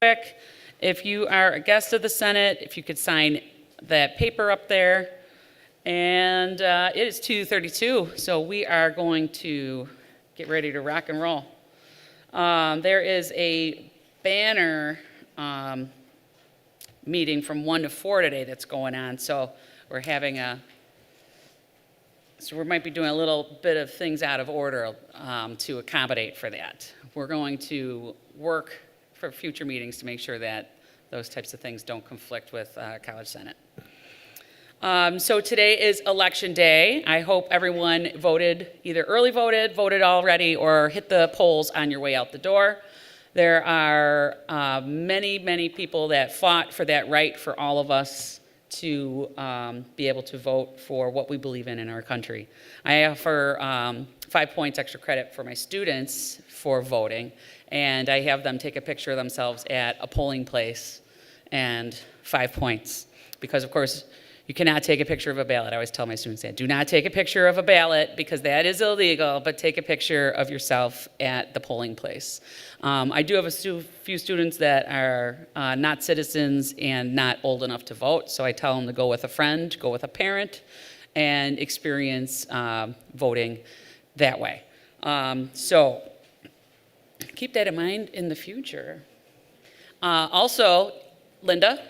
quick. If you are a guest of the Senate, if you could sign that paper up there. And it is 2:32, so we are going to get ready to rock and roll. There is a banner meeting from 1 to 4 today that's going on, so we're having so we might be doing a little bit of things out of order to accommodate for that. We're going to work for future meetings to make sure that those types of things don't conflict with College Senate. So today is Election Day. I hope everyone voted, either early voted already, or hit the polls on your way out the door. There are many, many people that fought for that right for all of us to be able to vote for what we believe in our country. I offer 5 points extra credit for my students for voting, and I have them take a picture of themselves at a polling place and 5 points. Because, of course, you cannot take a picture of a ballot. I always tell my students that. Do not take a picture of a ballot because that is illegal, but take a picture of yourself at the polling place. I do have a few students that are not citizens and not old enough to vote, so I tell them to go with a friend, go with a parent, and experience voting that way. So keep that in mind in the future. Also, Linda?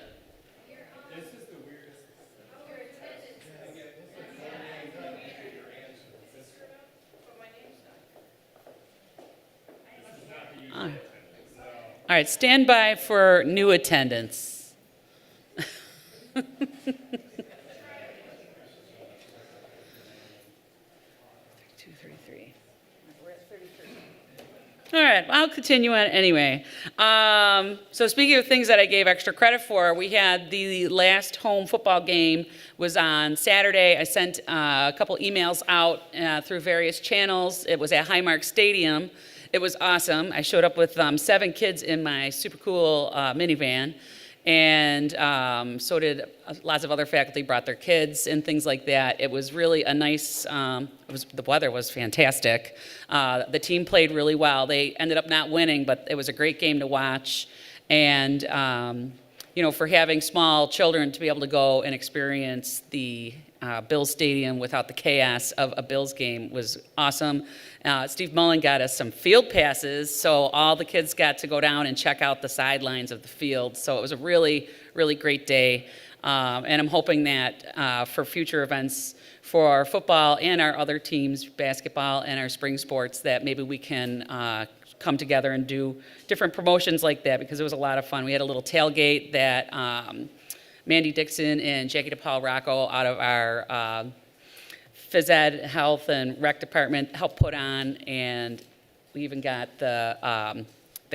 All right, stand by for new attendance. 2, 3, 3. We're at 33. All right, I'll continue on anyway. So speaking of things that I gave extra credit for, we had the last home football game was on Saturday. I sent a couple emails out through various channels. It was at Highmark Stadium. It was awesome. I showed up with 7 kids in my super cool minivan, and so did lots of other faculty brought their kids and things like that. It was really a nice, the weather was fantastic. The team played really well. They ended up not winning, but it was a great game to watch. And, for having small children to be able to go and experience the Bills Stadium without the chaos of a Bills game was awesome. Steve Mullen got us some field passes, so all the kids got to go down and check out the sidelines of the field. So it was a really, really great day. And I'm hoping that for future events for our football and our other teams, basketball and our spring sports, that maybe we can come together and do different promotions like that, because it was a lot of fun. We had a little tailgate that Mandy Dixon and Jackie DePaul Rocco out of our phys ed, health, and rec department helped put on, and we even got the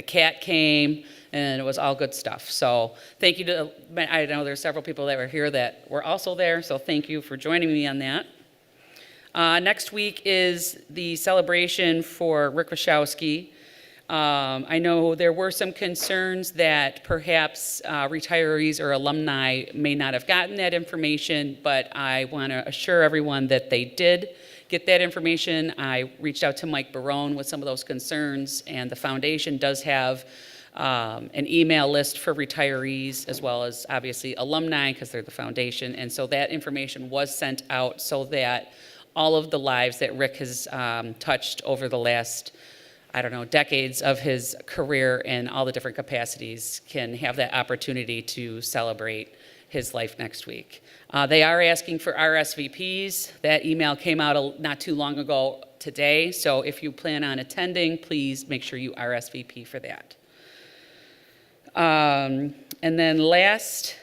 cat came, and it was all good stuff. So thank you to, I know there's several people that were here that were also there, so thank you for joining me on that. Next week is the celebration for Rick Wachowski. I know there were some concerns that perhaps retirees or alumni may not have gotten that information, but I want to assure everyone that they did get that information. I reached out to Mike Barone with some of those concerns, and the foundation does have an email list for retirees as well as obviously alumni because they're the foundation, and so that information was sent out so that all of the lives that Rick has touched over the last decades of his career in all the different capacities can have that opportunity to celebrate his life next week. They are asking for RSVPs. That email came out not too long ago today, so if you plan on attending, please make sure you RSVP for that. And then last,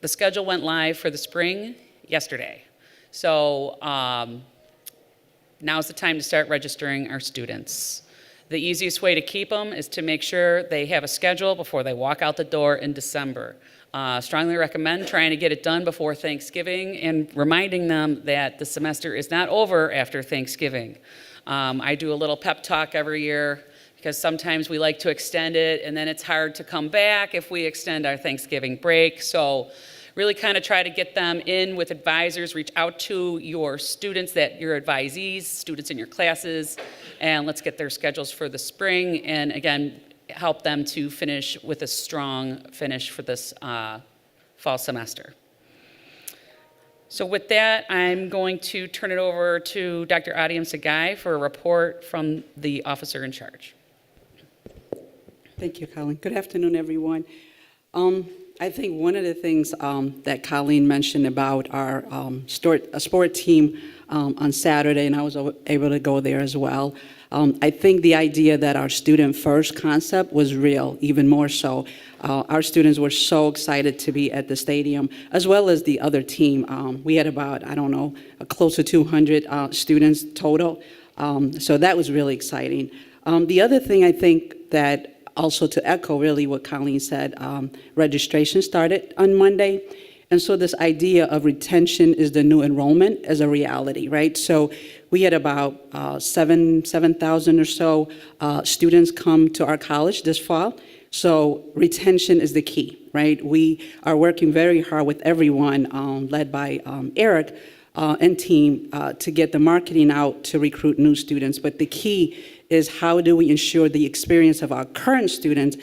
the schedule went live for the spring yesterday. So now's the time to start registering our students. The easiest way to keep them is to make sure they have a schedule before they walk out the door in December. Strongly recommend trying to get it done before Thanksgiving and reminding them that the semester is not over after Thanksgiving. I do a little pep talk every year because sometimes we like to extend it and then it's hard to come back if we extend our Thanksgiving break. So really kind of try to get them in with advisors, reach out to your students, your advisees, students in your classes, and let's get their schedules for the spring. And again, help them to finish with a strong finish for this fall semester. So with that, I'm going to turn it over to Dr. Adiam Sagai for a report from the officer in charge. Thank you, Colleen. Good afternoon, everyone. I think one of the things that Colleen mentioned about our sport team on Saturday, and I was able to go there as well. I think the idea that our student first concept was real, even more so. Our students were so excited to be at the stadium, as well as the other team. We had about, I don't know, close to 200 students total. So that was really exciting. The other thing I think that also to echo really what Colleen said, registration started on Monday. And so this idea of retention is the new enrollment is a reality, right? So we had about 7,000 or so students come to our college this fall. So retention is the key, right? We are working very hard with everyone, led by Eric and team, to get the marketing out to recruit new students. But the key is how do we ensure the experience of our current students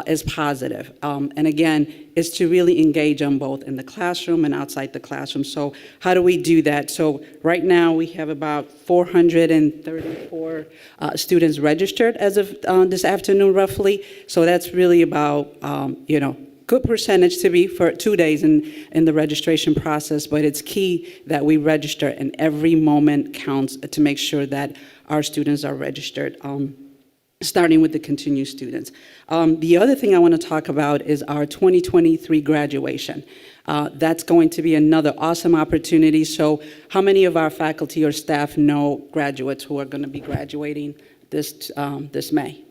is positive. And again, is to really engage them both in the classroom and outside the classroom. So how do we do that? So right now we have about 434 students registered as of this afternoon, roughly. So that's really about, good percentage to be for 2 days in the registration process, but it's key that we register and every moment counts to make sure that our students are registered, starting with the continued students. The other thing I want to talk about is our 2023 graduation. That's going to be another awesome opportunity. So how many of our faculty or staff know graduates who are going to be graduating this May?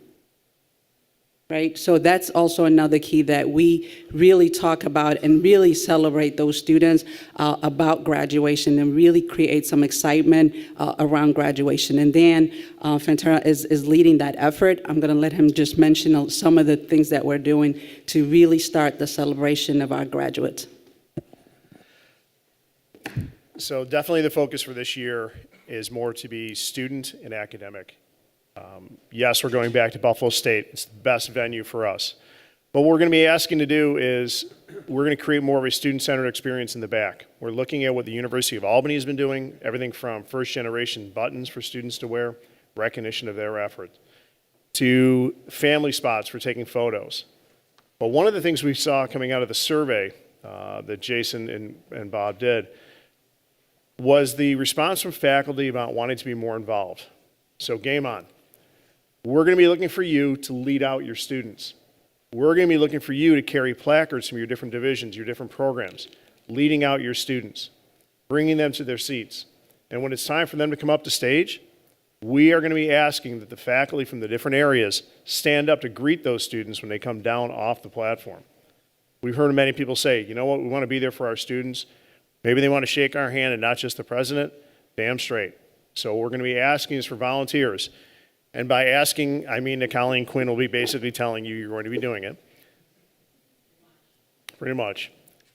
Right, so that's also another key that we really talk about and really celebrate those students about graduation and really create some excitement around graduation. And Dan Fantera is leading that effort. I'm going to let him just mention some of the things that we're doing to really start the celebration of our graduates. So definitely the focus for this year is more to be student and academic. Yes, we're going back to Buffalo State. It's the best venue for us. But what we're going to be asking to do is we're going to create more of a student-centered experience in the back. We're looking at what the University of Albany has been doing, everything from first-generation buttons for students to wear, recognition of their effort, to family spots for taking photos. But one of the things we saw coming out of the survey that Jason and Bob did was the response from faculty about wanting to be more involved. So game on. We're going to be looking for you to lead out your students. We're going to be looking for you to carry placards from your different divisions, your different programs, leading out your students, bringing them to their seats. And when it's time for them to come up to stage, we are going to be asking that the faculty from the different areas stand up to greet those students when they come down off the platform. We've heard many people say, you know what, we want to be there for our students. Maybe they want to shake our hand and not just the president. Damn straight. So we're going to be asking is for volunteers. And by asking, I mean that Colleen Quinn will be basically telling you you're going to be doing it. Pretty much.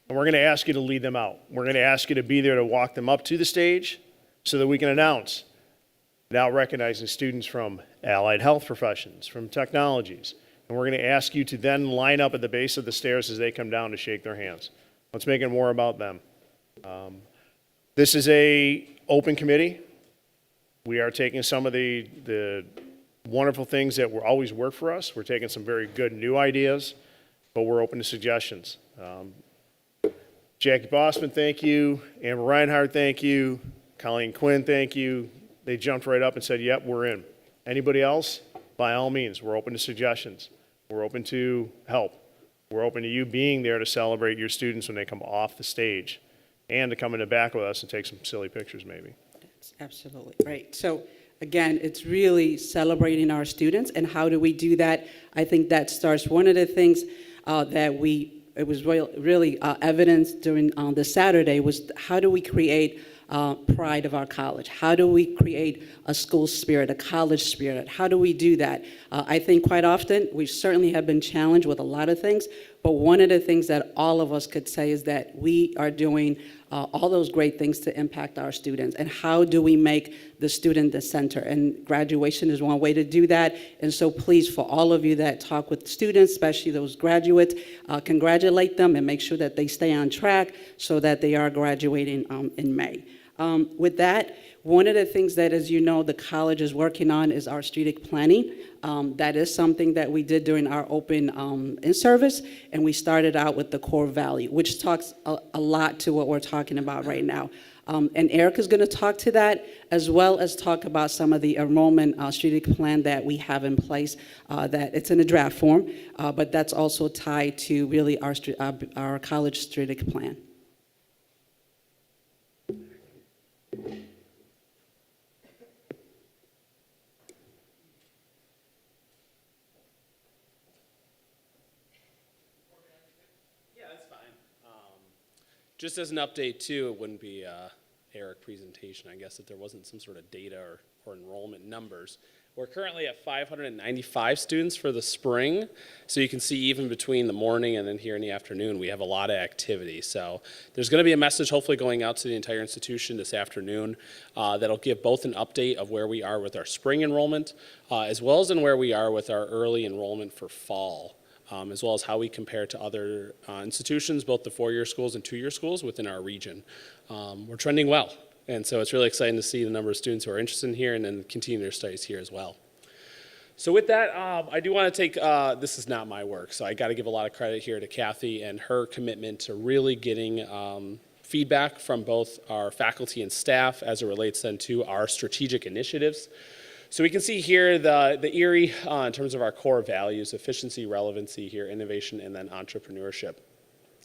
And we're going to ask you to lead them out. We're going to ask you to be there to walk them up to the stage so that we can announce. Now recognizing students from allied health professions, from technologies. And we're going to ask you to then line up at the base of the stairs as they come down to shake their hands. Let's make it more about them. This is an open committee. We are taking some of the wonderful things that will always work for us. We're taking some very good new ideas, but we're open to suggestions. Jackie Bossman, thank you. Amber Reinhardt, thank you. Colleen Quinn, thank you. They jumped right up and said, yep, we're in. Anybody else? By all means, we're open to suggestions. We're open to help. We're open to you being there to celebrate your students when they come off the stage and to come in the back with us and take some silly pictures maybe. That's absolutely right. So again, it's really celebrating our students, and how do we do that? I think that starts, one of the things that it was really evidenced during the Saturday was how do we create pride of our college? How do we create a school spirit, a college spirit? How do we do that? I think quite often we certainly have been challenged with a lot of things, But one of the things that all of us could say is that we are doing all those great things to impact our students. And how do we make the student the center? And graduation is one way to do that. And so please, for all of you that talk with students, especially those graduates, congratulate them and make sure that they stay on track so that they are graduating in May. With that, one of the things that, as you know, the college is working on is our strategic planning. That is something that we did during our open in-service, and we started out with the core value, which talks a lot to what we're talking about right now. And Erica's going to talk to that, as well as talk about some of the enrollment strategic plan that we have in place, that it's in a draft form, but that's also tied to really our college strategic plan. Just as an update too, it wouldn't be Eric presentation, I guess, if there wasn't some sort of data or enrollment numbers. We're currently at 595 students for the spring, so you can see even between the morning and then here in the afternoon, we have a lot of activity. So there's going to be a message hopefully going out to the entire institution this afternoon that'll give both an update of where we are with our spring enrollment, as well as in where we are with our early enrollment for fall. As well as how we compare to other institutions, both the 4-year schools and 2-year schools within our region. We're trending well, and so it's really exciting to see the number of students who are interested in here and then continue their studies here as well. So with that, I do want to take, this is not my work, so I got to give a lot of credit here to Kathy and her commitment to really getting feedback from both our faculty and staff as it relates then to our strategic initiatives. So we can see here the ERIE in terms of our core values: efficiency, relevancy here, innovation, and then entrepreneurship.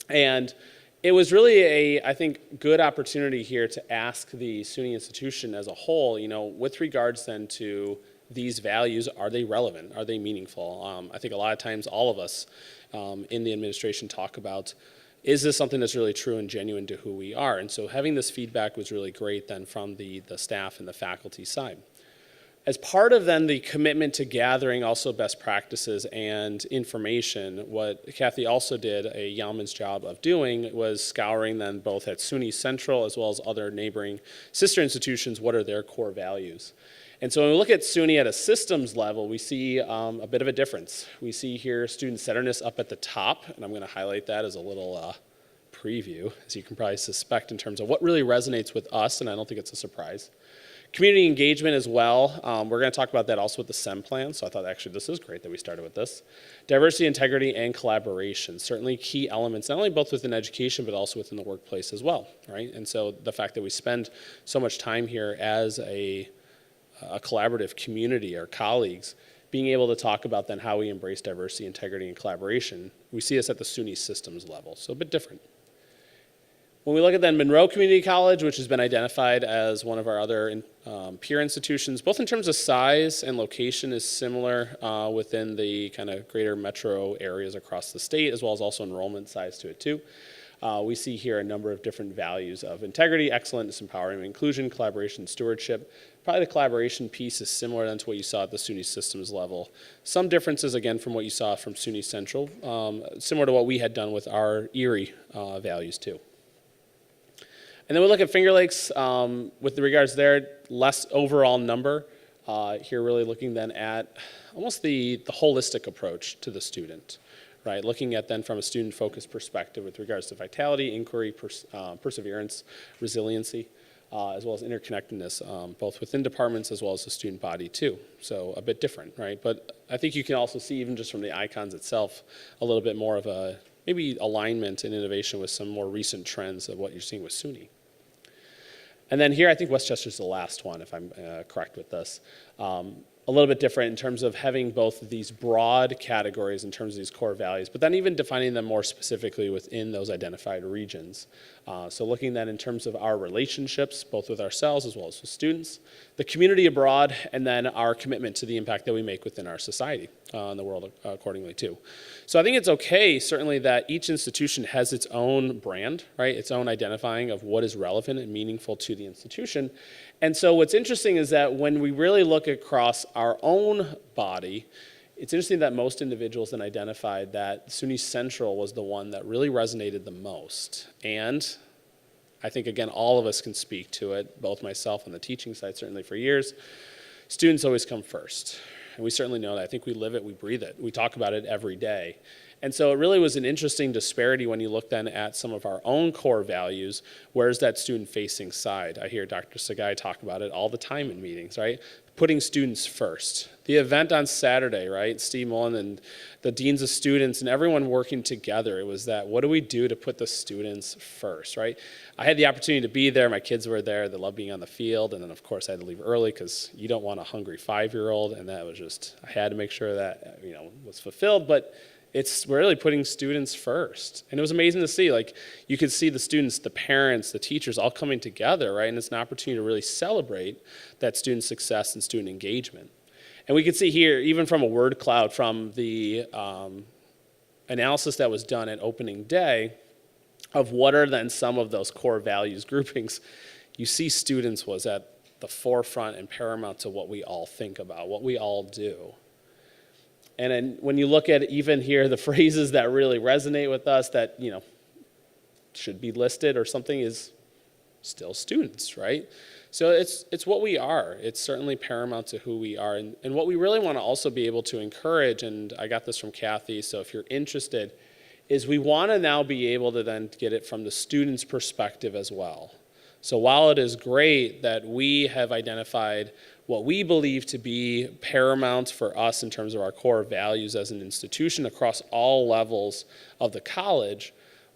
And it was really I think, good opportunity here to ask the SUNY institution as a whole, with regards then to these values, are they relevant? Are they meaningful? I think a lot of times all of us in the administration talk about, is this something that's really true and genuine to who we are? And so having this feedback was really great then from the staff and the faculty side. As part of then the commitment to gathering also best practices and information, what Kathy also did a yeoman's job of doing was scouring then both at SUNY Central as well as other neighboring sister institutions, what are their core values. And so when we look at SUNY at a systems level, we see a bit of a difference. We see here student-centeredness up at the top, and I'm going to highlight that as a little preview, as you can probably suspect, in terms of what really resonates with us, and I don't think it's a surprise. Community engagement as well. We're going to talk about that also with the SEM plan, so I thought actually this is great that we started with this. Diversity, integrity, and collaboration. Certainly key elements, not only both within education, but also within the workplace as well, right? And so the fact that we spend so much time here as a collaborative community, our colleagues, being able to talk about then how we embrace diversity, integrity, and collaboration, we see this at the SUNY systems level, so a bit different. When we look at then Monroe Community College, which has been identified as one of our other peer institutions, both in terms of size and location is similar within the kind of greater metro areas across the state, as well as also enrollment size to it too. We see here a number of different values of integrity, excellence, empowerment, inclusion, collaboration, stewardship. Probably the collaboration piece is similar then to what you saw at the SUNY systems level. Some differences, again, from what you saw from SUNY Central, similar to what we had done with our ERIE values too. And then we look at Finger Lakes with regards there, less overall number. Here really looking then at almost the holistic approach to the student, right? Looking at then from a student-focused perspective with regards to vitality, inquiry, perseverance, resiliency, as well as interconnectedness, both within departments as well as the student body too. So a bit different, right? But I think you can also see even just from the icons itself, a little bit more of a maybe alignment and innovation with some more recent trends of what you're seeing with SUNY. And then here, I think Westchester's the last one, if I'm correct with this. A little bit different in terms of having both of these broad categories in terms of these core values, but then even defining them more specifically within those identified regions. So looking then in terms of our relationships, both with ourselves as well as with students, the community abroad, and then our commitment to the impact that we make within our society and the world accordingly too. So I think it's okay, certainly, that each institution has its own brand, right? Its own identifying of what is relevant and meaningful to the institution. And so what's interesting is that when we really look across our own body, it's interesting that most individuals then identified that SUNY Central was the one that really resonated the most. And I think, again, all of us can speak to it, both myself on the teaching side, certainly for years. Students always come first. And we certainly know that. I think we live it, we breathe it. We talk about it every day. And so it really was an interesting disparity when you look then at some of our own core values. Where's that student-facing side? I hear Dr. Sagai talk about it all the time in meetings, right? Putting students first. The event on Saturday, right? Steve Mullen and the deans of students and everyone working together. It was that, what do we do to put the students first, right? I had the opportunity to be there. My kids were there. They loved being on the field. And then, of course, I had to leave early because you don't want a hungry 5-year-old. And that was just, I had to make sure that, was fulfilled. But it's really putting students first. And it was amazing to see, like, you could see the students, the parents, the teachers all coming together, right? And it's an opportunity to really celebrate that student success and student engagement. And we could see here, even from a word cloud, from the analysis that was done at opening day, of what are then some of those core values groupings, you see students was at the forefront and paramount to what we all think about, what we all do. And then when you look at even here, the phrases that really resonate with us that, should be listed or something is still students, right? So it's what we are. It's certainly paramount to who we are. And what we really want to also be able to encourage, and I got this from Kathy, so if you're interested, is we want to now be able to then get it from the student's perspective as well. So while it is great that we have identified what we believe to be paramount for us in terms of our core values as an institution across all levels of the college,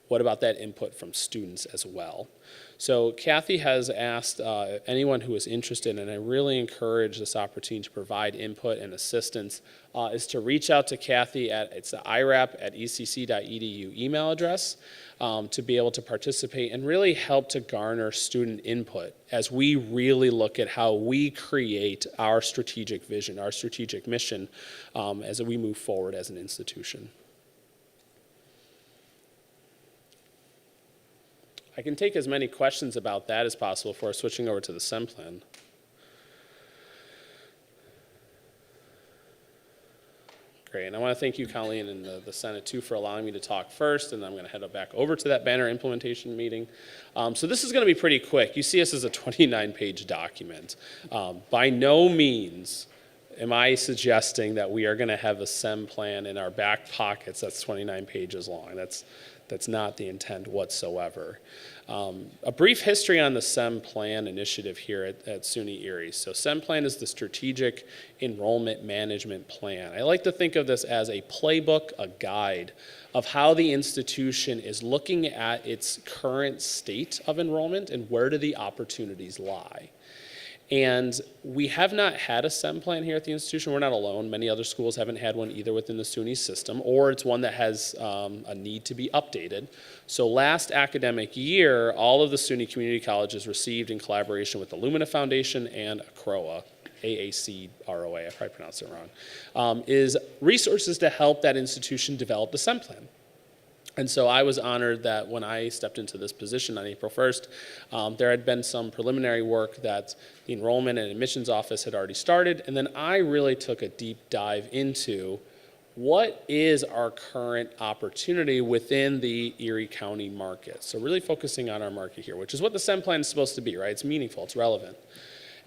what about that input from students as well? So Kathy has asked anyone who is interested, and I really encourage this opportunity to provide input and assistance, is to reach out to Kathy it's the irap@ecc.edu email address, to be able to participate and really help to garner student input as we really look at how we create our strategic vision, our strategic mission, as we move forward as an institution. I can take as many questions about that as possible before switching over to the SEM plan. Great, and I want to thank you, Colleen, and the Senate too for allowing me to talk first, and I'm going to head back over to that banner implementation meeting. So this is going to be pretty quick. You see this as a 29-page document. By no means am I suggesting that we are going to have a SEM plan in our back pockets that's 29 pages long. That's not the intent whatsoever. A brief history on the SEM plan initiative here at SUNY Erie. So SEM plan is the Strategic Enrollment Management Plan. I like to think of this as a playbook, a guide of how the institution is looking at its current state of enrollment and where do the opportunities lie. And we have not had a SEM plan here at the institution. We're not alone. Many other schools haven't had one either within the SUNY system, or it's one that has a need to be updated. So last academic year, all of the SUNY community colleges received, in collaboration with the Lumina Foundation and ACROA, AACROA, I probably pronounced it wrong, is resources to help that institution develop the SEM plan. And so I was honored that when I stepped into this position on April 1st, there had been some preliminary work that the Enrollment and Admissions Office had already started, and then I really took a deep dive into what is our current opportunity within the Erie County market. So really focusing on our market here, which is what the SEM plan is supposed to be, right? It's meaningful, it's relevant.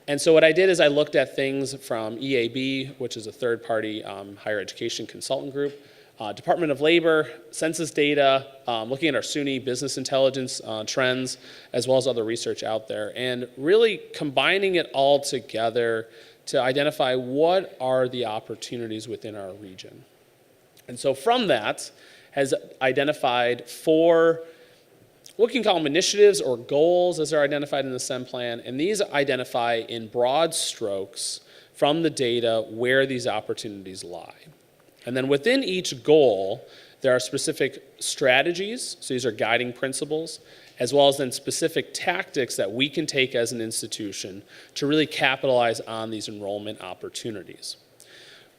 And so what I did is I looked at things from EAB, which is a third-party higher education consultant group, Department of Labor, census data, looking at our SUNY business intelligence trends, as well as other research out there, and really combining it all together to identify what are the opportunities within our region. And so from that has identified 4, what we can call them initiatives or goals as they're identified in the SEM plan, and these identify in broad strokes from the data where these opportunities lie. And then within each goal, there are specific strategies, so these are guiding principles, as well as then specific tactics that we can take as an institution to really capitalize on these enrollment opportunities.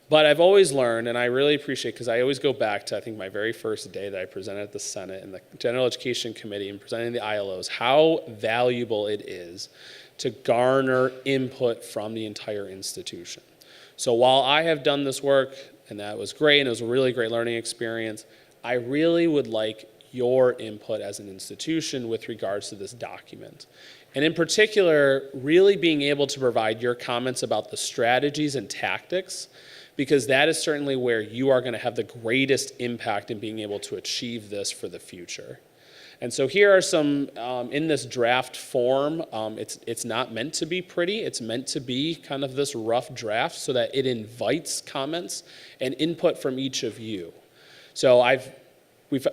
But I've always learned, and I really appreciate, because I always go back to, I think, my very first day that I presented at the Senate and the General Education Committee and presenting the ILOs, how valuable it is to garner input from the entire institution. So while I have done this work, and that was great, and it was a really great learning experience. I really would like your input as an institution with regards to this document. And in particular, really being able to provide your comments about the strategies and tactics, because that is certainly where you are going to have the greatest impact in being able to achieve this for the future. And so here are some, in this draft form, it's not meant to be pretty, it's meant to be kind of this rough draft so that it invites comments and input from each of you. So we've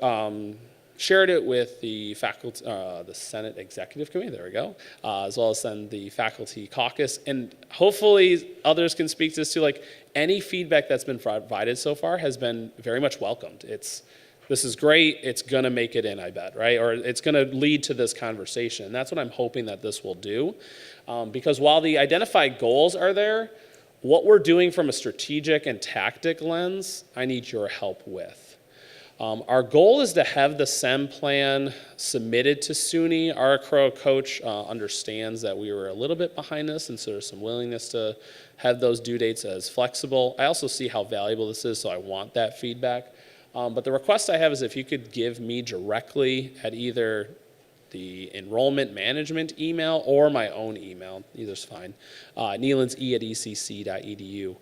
shared it with the faculty, the Senate Executive Committee, there we go, as well as then the Faculty Caucus, and hopefully others can speak to this too. Like, any feedback that's been provided so far has been very much welcomed. This is great, it's gonna make it in, I bet, right? Or it's gonna lead to this conversation. And that's what I'm hoping that this will do. Because while the identified goals are there, what we're doing from a strategic and tactic lens, I need your help with. Our goal is to have the SEM plan submitted to SUNY. Our coach understands that we were a little bit behind this, and so there's some willingness to have those due dates as flexible. I also see how valuable this is, so I want that feedback. But the request I have is if you could give me directly at either the enrollment management email or my own email, either's fine, neelanse@ecc.edu.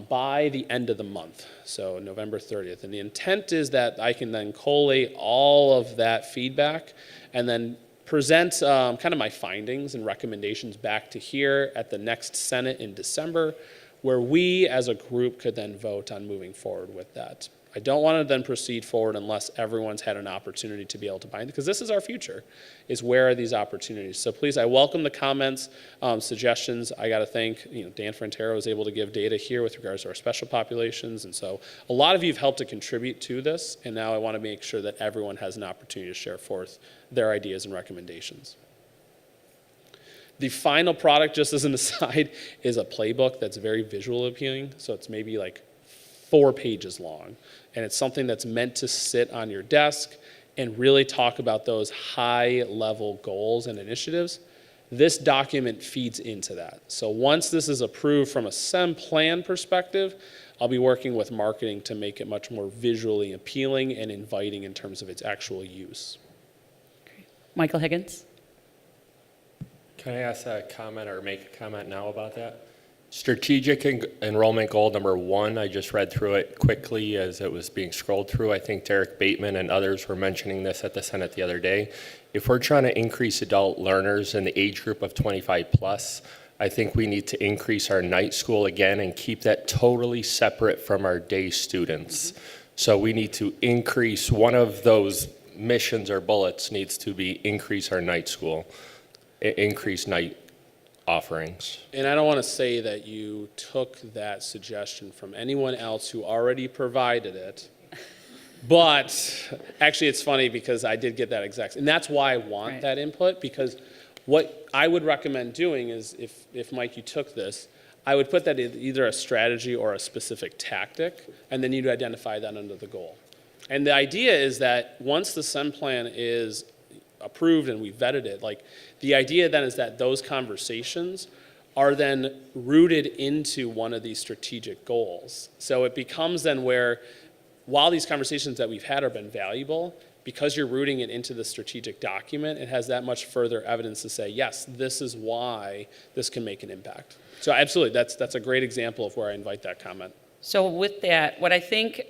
By the end of the month, so November 30th. And the intent is that I can then collate all of that feedback and then present kind of my findings and recommendations back to here at the next Senate in December, where we as a group could then vote on moving forward with that. I don't want to then proceed forward unless everyone's had an opportunity to be able to bind, because this is our future, is where are these opportunities. So please, I welcome the comments, suggestions. I got to thank, Dan Frantero was able to give data here with regards to our special populations. And so a lot of you have helped to contribute to this. And now I want to make sure that everyone has an opportunity to share forth their ideas and recommendations. The final product, just as an aside, is a playbook that's very visual appealing. So it's maybe like 4 pages long. And it's something that's meant to sit on your desk and really talk about those high-level goals and initiatives. This document feeds into that. So once this is approved from a SEM plan perspective, I'll be working with marketing to make it much more visually appealing and inviting in terms of its actual use. Michael Higgins? Can I ask a comment or make a comment now about that? Strategic enrollment goal number 1, I just read through it quickly as it was being scrolled through. I think Derek Bateman and others were mentioning this at the Senate the other day. If we're trying to increase adult learners in the age group of 25 plus, I think we need to increase our night school again and keep that totally separate from our day students. So we need to increase, one of those missions or bullets needs to be increase our night school, increase night offerings. And I don't want to say that you took that suggestion from anyone else who already provided it, but actually it's funny because I did get that exact, and that's why I want that input, because what I would recommend doing is, if Mike, you took this, I would put that in either a strategy or a specific tactic, and then you'd identify that under the goal. And the idea is that once the SEM plan is approved and we vetted it, like, the idea then is that those conversations are then rooted into one of these strategic goals. So it becomes then where, while these conversations that we've had have been valuable, because you're rooting it into the strategic document, it has that much further evidence to say, yes, this is why this can make an impact. So absolutely, that's a great example of where I invite that comment. So with that, what I think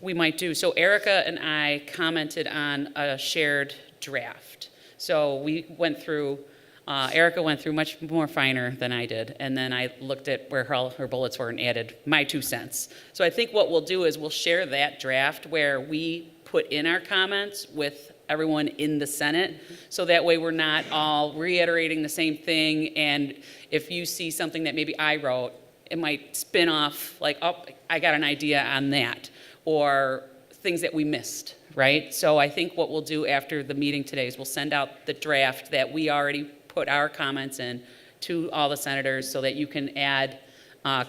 we might do, so Erica and I commented on a shared draft. So we went through, Erica went through much more finer than I did, and then I looked at where her bullets were and added my 2 cents. So I think what we'll do is we'll share that draft where we put in our comments with everyone in the Senate, so that way we're not all reiterating the same thing, and if you see something that maybe I wrote, it might spin off like, oh, I got an idea on that, or things that we missed, right? So I think what we'll do after the meeting today is we'll send out the draft that we already put our comments in to all the senators so that you can add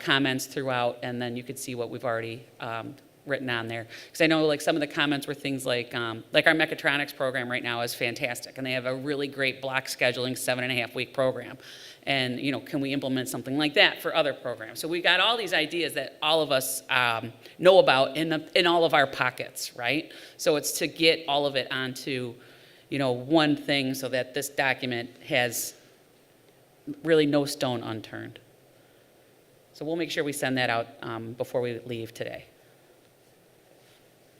comments throughout, and then you can see what we've already written on there. Because I know like some of the comments were things like our mechatronics program right now is fantastic, and they have a really great block scheduling 7.5-week program. And, you know, can we implement something like that for other programs? So we got all these ideas that all of us know about in all of our pockets, right? So it's to get all of it onto, you know, one thing so that this document has really no stone unturned. So we'll make sure we send that out before we leave today.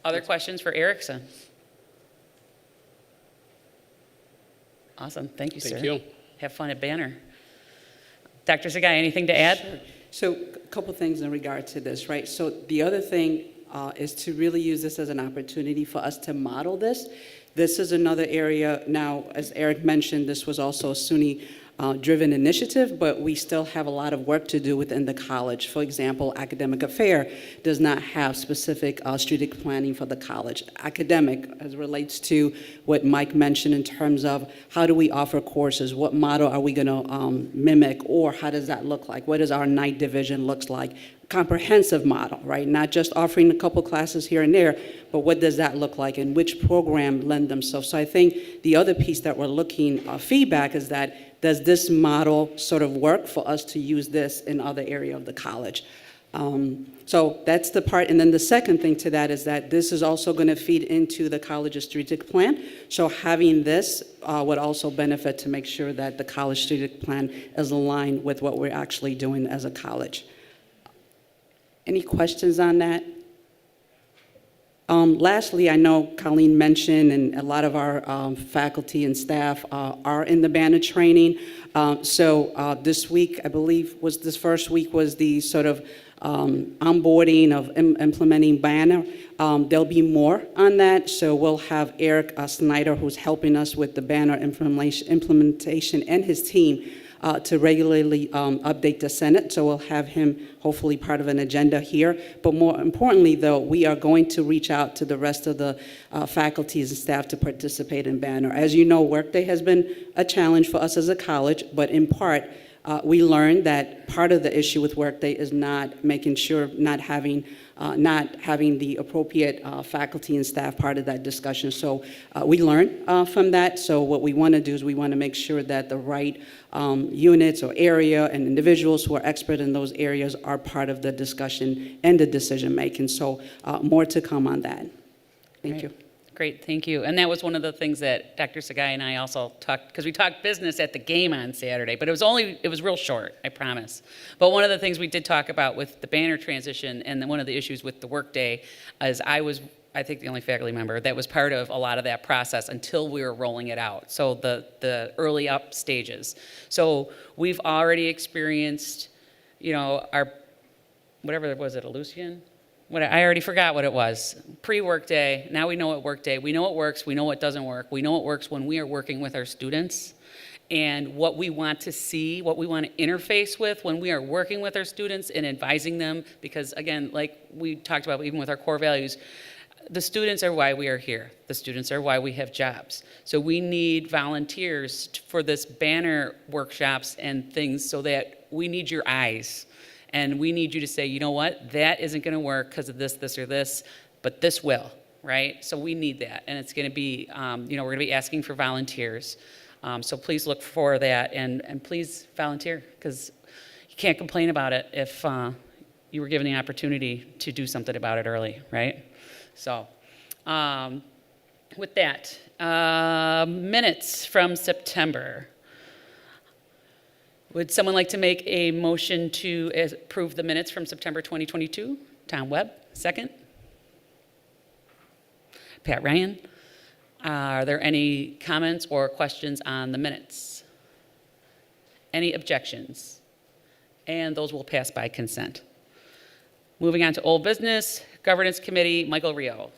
Other questions for Erickson? Awesome, thank you, sir. Thank you. Have fun at Banner. Dr. Sagai, anything to add? So a couple things in regard to this, right? So the other thing is to really use this as an opportunity for us to model this. This is another area now, as Eric mentioned, this was also a SUNY-driven initiative, but we still have a lot of work to do within the college. For example, academic affair does not have specific strategic planning for the college. Academic, as relates to what Mike mentioned in terms of how do we offer courses, what model are we going to mimic, or how does that look like? What does our night division looks like? Comprehensive model, right? Not just offering a couple classes here and there, but what does that look like and which program lend themselves? So I think the other piece that we're looking feedback is that does this model sort of work for us to use this in other area of the college? So that's the part. And then the second thing to that is that this is also going to feed into the college's strategic plan. So having this would also benefit to make sure that the college strategic plan is aligned with what we're actually doing as a college. Any questions on that? Lastly, I know Colleen mentioned, and a lot of our faculty and staff are in the Banner training. So this week, I believe, was this first week was the sort of onboarding of implementing Banner. There'll be more on that. So we'll have Eric Snyder, who's helping us with the Banner implementation, and his team to regularly update the Senate. So we'll have him hopefully part of an agenda here. But more importantly, though, we are going to reach out to the rest of the faculties and staff to participate in Banner. As you know, Workday has been a challenge for us as a college, but in part, we learned that part of the issue with Workday is not making sure, not having the appropriate faculty and staff part of that discussion. So we learned from that. So what we want to do is we want to make sure that the right units or area and individuals who are expert in those areas are part of the discussion and the decision making. So more to come on that. Thank you. Great, thank you. And that was one of the things that Dr. Sagai and I also talked, because we talked business at the game on Saturday, but it was real short, I promise. But one of the things we did talk about with the Banner transition and one of the issues with the Workday is I think the only faculty member that was part of a lot of that process until we were rolling it out. So the early up stages. So we've already experienced, you know, our, whatever was it, Ellucian? I already forgot what it was. Pre-Workday, now we know what Workday. We know what works, we know what doesn't work. We know what works when we are working with our students and what we want to see, what we want to interface with when we are working with our students and advising them. Because again, like we talked about even with our core values, the students are why we are here. The students are why we have jobs. So we need volunteers for this Banner workshops and things so that we need your eyes. And we need you to say, you know what, that isn't going to work because of this, this, or this, but this will, right? So we need that. And it's going to be, we're going to be asking for volunteers. So please look for that and please volunteer because you can't complain about it if you were given the opportunity to do something about it early, right? So with that, minutes from September. Would someone like to make a motion to approve the minutes from September 2022? Tom Webb, second. Pat Ryan. Are there any comments or questions on the minutes? Any objections? And those will pass by consent. Moving on to old business, Governance Committee, Michael Rio.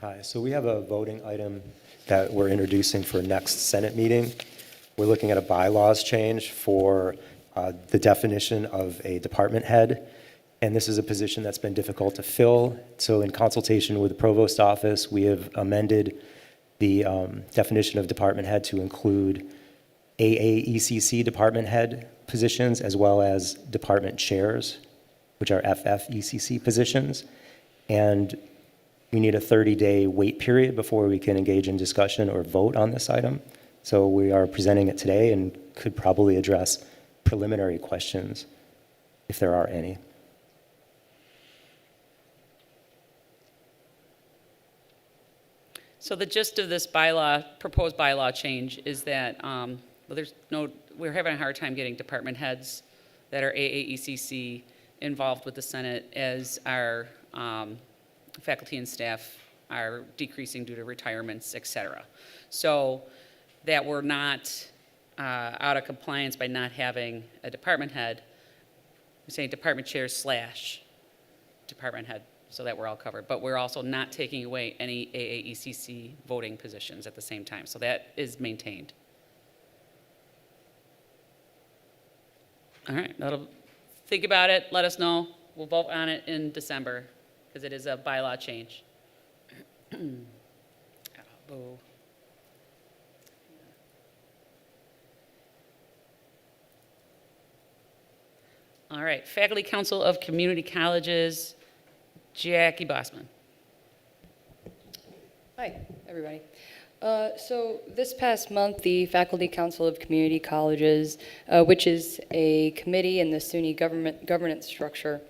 Hi, so we have a voting item that we're introducing for next Senate meeting. We're looking at a bylaws change for the definition of a department head. And this is a position that's been difficult to fill. So in consultation with the provost office, we have amended the definition of department head to include AAECC department head positions as well as department chairs. which are FFECC positions. And we need a 30-day wait period before we can engage in discussion or vote on this item. So we are presenting it today and could probably address preliminary questions if there are any. So the gist of this proposed bylaw change is that, we're having a hard time getting department heads that are AAECC involved with the Senate as our faculty and staff are decreasing due to retirements, et cetera. So that we're not out of compliance by not having a department head. We're saying department chair / department head, so that we're all covered. But we're also not taking away any AAECC voting positions at the same time. So that is maintained. All right, think about it, let us know. We'll vote on it in December, because it is a bylaw change. Boo. All right, Faculty Council of Community Colleges, Jackie Bossman. Hi, everybody. So this past month, the Faculty Council of Community Colleges, which is a committee in the SUNY governance structure,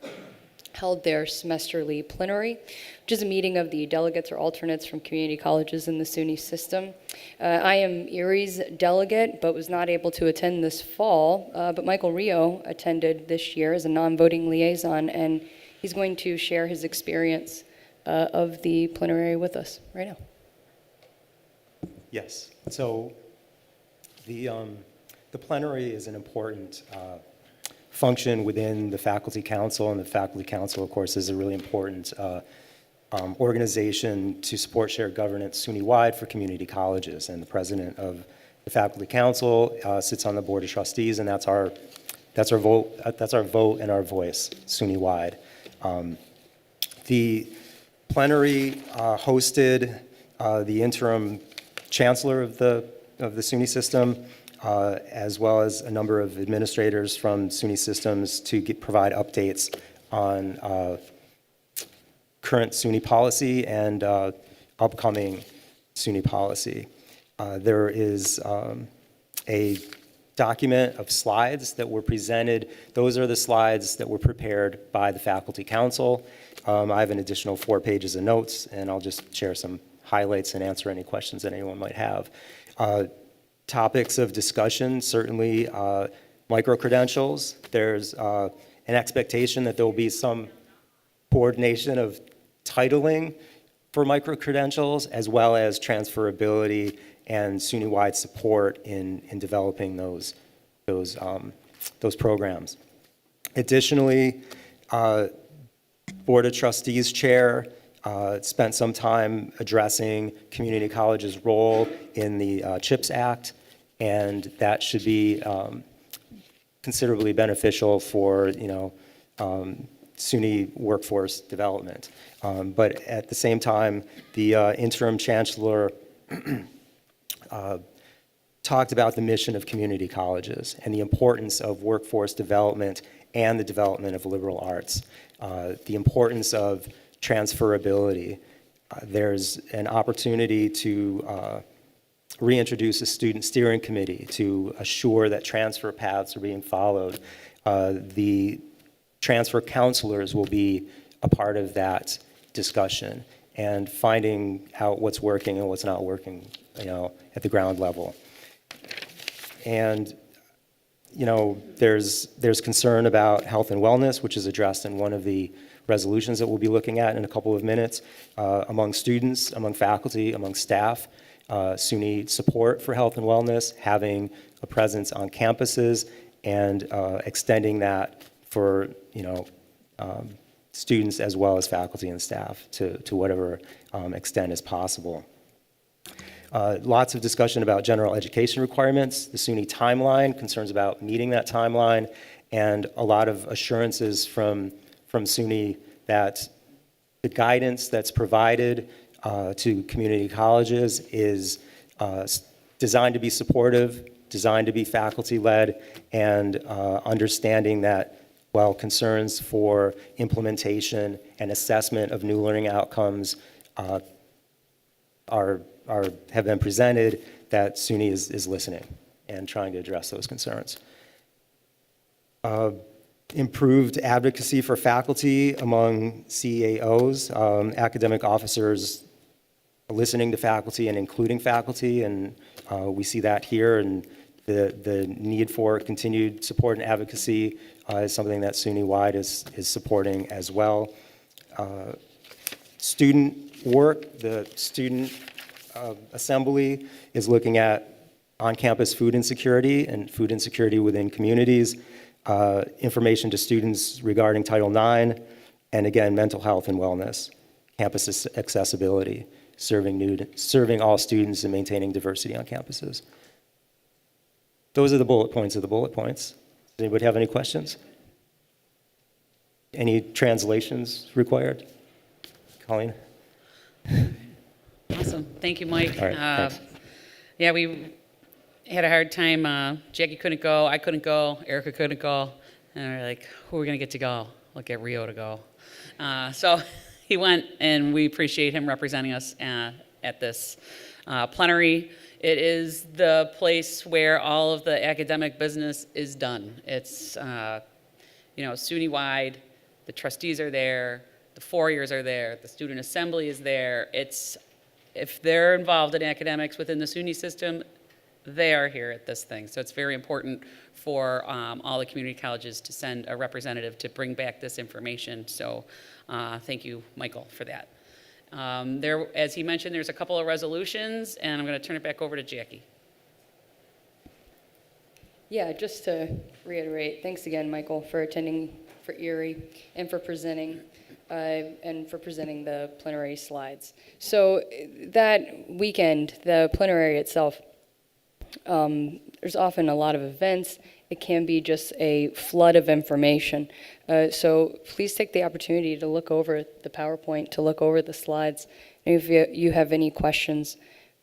held their semesterly plenary, which is a meeting of the delegates or alternates from community colleges in the SUNY system. I am Erie's delegate, but was not able to attend this fall, but Michael Rio attended this year as a non-voting liaison, and he's going to share his experience of the plenary with us right now. Yes. So the plenary is an important function within the Faculty Council, and the Faculty Council, of course, is a really important organization to support shared governance SUNY-wide for community colleges. And the president of the Faculty Council sits on the Board of Trustees, and that's our vote and our voice SUNY-wide. The plenary hosted the interim chancellor of the SUNY system, as well as a number of administrators from SUNY systems to provide updates on current SUNY policy and upcoming SUNY policy. There is a document of slides that were presented. Those are the slides that were prepared by the Faculty Council. I have an additional 4 pages of notes, and I'll just share some highlights and answer any questions that anyone might have. Topics of discussion, certainly micro-credentials. There's an expectation that there will be some coordination of titling for micro-credentials, as well as transferability and SUNY-wide support in developing those programs. Additionally, Board of Trustees Chair spent some time addressing community colleges' role in the CHIPS Act, and that should be considerably beneficial for SUNY workforce development. But at the same time, the interim chancellor talked about the mission of community colleges and the importance of workforce development and the development of liberal arts, the importance of transferability. There's an opportunity to reintroduce a student steering committee to assure that transfer paths are being followed. The transfer counselors will be a part of that discussion and finding out what's working and what's not working, at the ground level. And there's concern about health and wellness, which is addressed in one of the resolutions that we'll be looking at in a couple of minutes, among students, among faculty, among staff. SUNY support for health and wellness, having a presence on campuses, and extending that for students as well as faculty and staff to whatever extent is possible. Lots of discussion about general education requirements, the SUNY timeline, concerns about meeting that timeline, and a lot of assurances from SUNY that the guidance that's provided to community colleges is designed to be supportive, designed to be faculty-led, and understanding that while concerns for implementation and assessment of new learning outcomes have been presented, that SUNY is listening and trying to address those concerns. Improved advocacy for faculty among CAOs, academic officers listening to faculty and including faculty, and we see that here, and the need for continued support and advocacy is something that SUNY-wide is supporting as well. Student work, the student assembly is looking at on-campus food insecurity and food insecurity within communities, information to students regarding Title IX, and again, mental health and wellness, campus accessibility, serving all students and maintaining diversity on campuses. Those are the bullet points of the bullet points. Does anybody have any questions? Any translations required? Colleen? Awesome. Thank you, Mike. All right, thanks. Yeah, we had a hard time. Jackie couldn't go. I couldn't go. Erica couldn't go. And we were like, who are we going to get to go? We'll get Rio to go. So he went, and we appreciate him representing us at this plenary. It is the place where all of the academic business is done. It's, SUNY-wide. The trustees are there. The 4 years are there. The student assembly is there. If they're involved in academics within the SUNY system, they are here at this thing. So it's very important for all the community colleges to send a representative to bring back this information. So thank you, Michael, for that. As he mentioned, there's a couple of resolutions, and I'm going to turn it back over to Jackie. Yeah, just to reiterate, thanks again, Michael, for attending for Erie and for presenting the plenary slides. So that weekend, the plenary itself, there's often a lot of events. It can be just a flood of information. So please take the opportunity to look over the PowerPoint, to look over the slides. And if you have any questions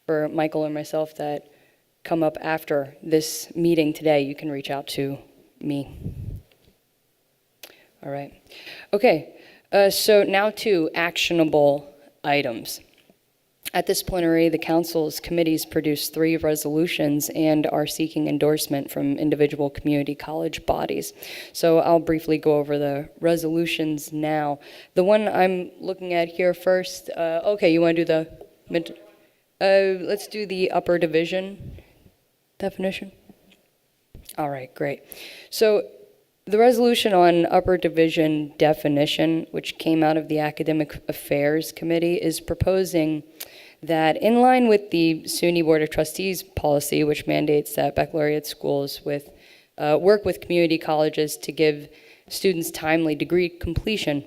for Michael or myself that come up after this meeting today, you can reach out to me. All right. Okay, so now to actionable items. At this plenary, the council's committees produced 3 resolutions and are seeking endorsement from individual community college bodies. So I'll briefly go over the resolutions now. The one I'm looking at here first, okay, you want to do the mid? Let's do the upper division definition. All right, great. So the resolution on upper division definition, which came out of the Academic Affairs Committee, is proposing that in line with the SUNY Board of Trustees policy, which mandates that baccalaureate schools work with community colleges to give students timely degree completion,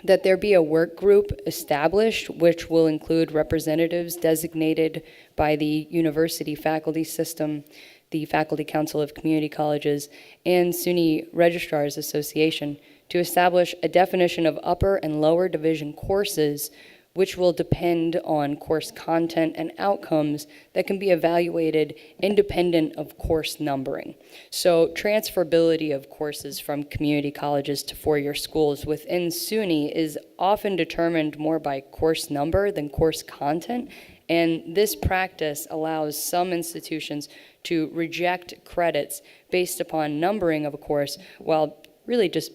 that there be a work group established which will include representatives designated by the university faculty system, the Faculty Council of Community Colleges, and SUNY Registrars Association to establish a definition of upper and lower division courses which will depend on course content and outcomes that can be evaluated independent of course numbering. So transferability of courses from community colleges to four-year schools within SUNY is often determined more by course number than course content, and this practice allows some institutions to reject credits based upon numbering of a course while really just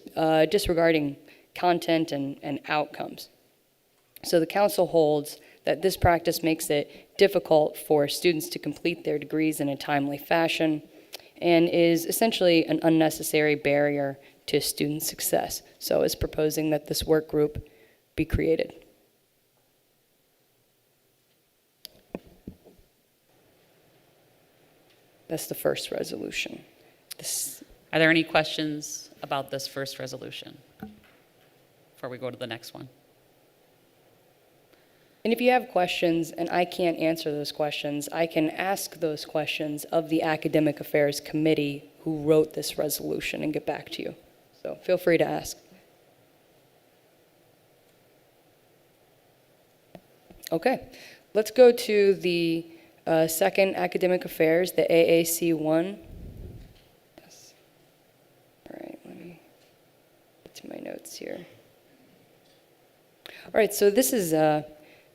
disregarding content and outcomes. So the council holds that this practice makes it difficult for students to complete their degrees in a timely fashion and is essentially an unnecessary barrier to student success. So it's proposing that this work group be created. That's the first resolution. Are there any questions about this first resolution before we go to the next one? And if you have questions and I can't answer those questions, I can ask those questions of the Academic Affairs Committee who wrote this resolution and get back to you. So feel free to ask. Okay, let's go to the second Academic Affairs, the AAC1. Yes. All right, let me notes here. All right, so this is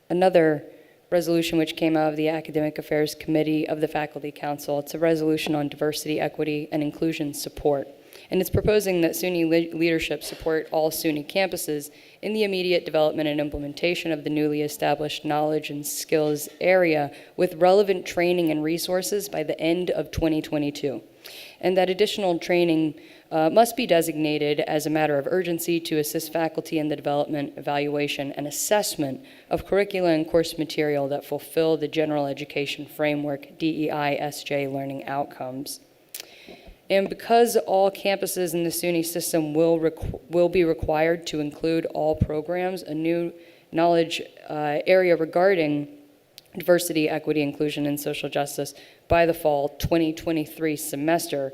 another resolution which came out of the Academic Affairs Committee of the Faculty Council. It's a resolution on diversity, equity, and inclusion support. And it's proposing that SUNY leadership support all SUNY campuses in the immediate development and implementation of the newly established knowledge and skills area with relevant training and resources by the end of 2022. And that additional training must be designated as a matter of urgency to assist faculty in the development, evaluation, and assessment of curricula and course material that fulfill the General Education Framework DEI-SJ learning outcomes. And because all campuses in the SUNY system will be required to include all programs, a new knowledge area regarding diversity, equity, inclusion, and social justice by the fall 2023 semester,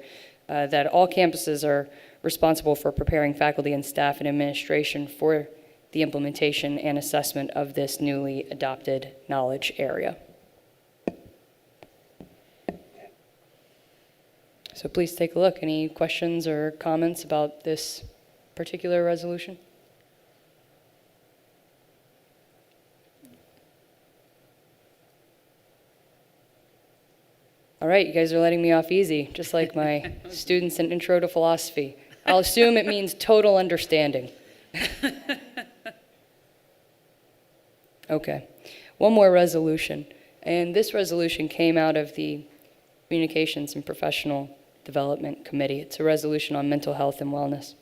that all campuses are responsible for preparing faculty and staff and administration for the implementation and assessment of this newly adopted knowledge area. So please take a look. Any questions or comments about this particular resolution? All right, you guys are letting me off easy, just like my students in Intro to Philosophy. I'll assume it means total understanding. Okay, one more resolution. And this resolution came out of the Communications and Professional Development Committee. It's a resolution on mental health and wellness.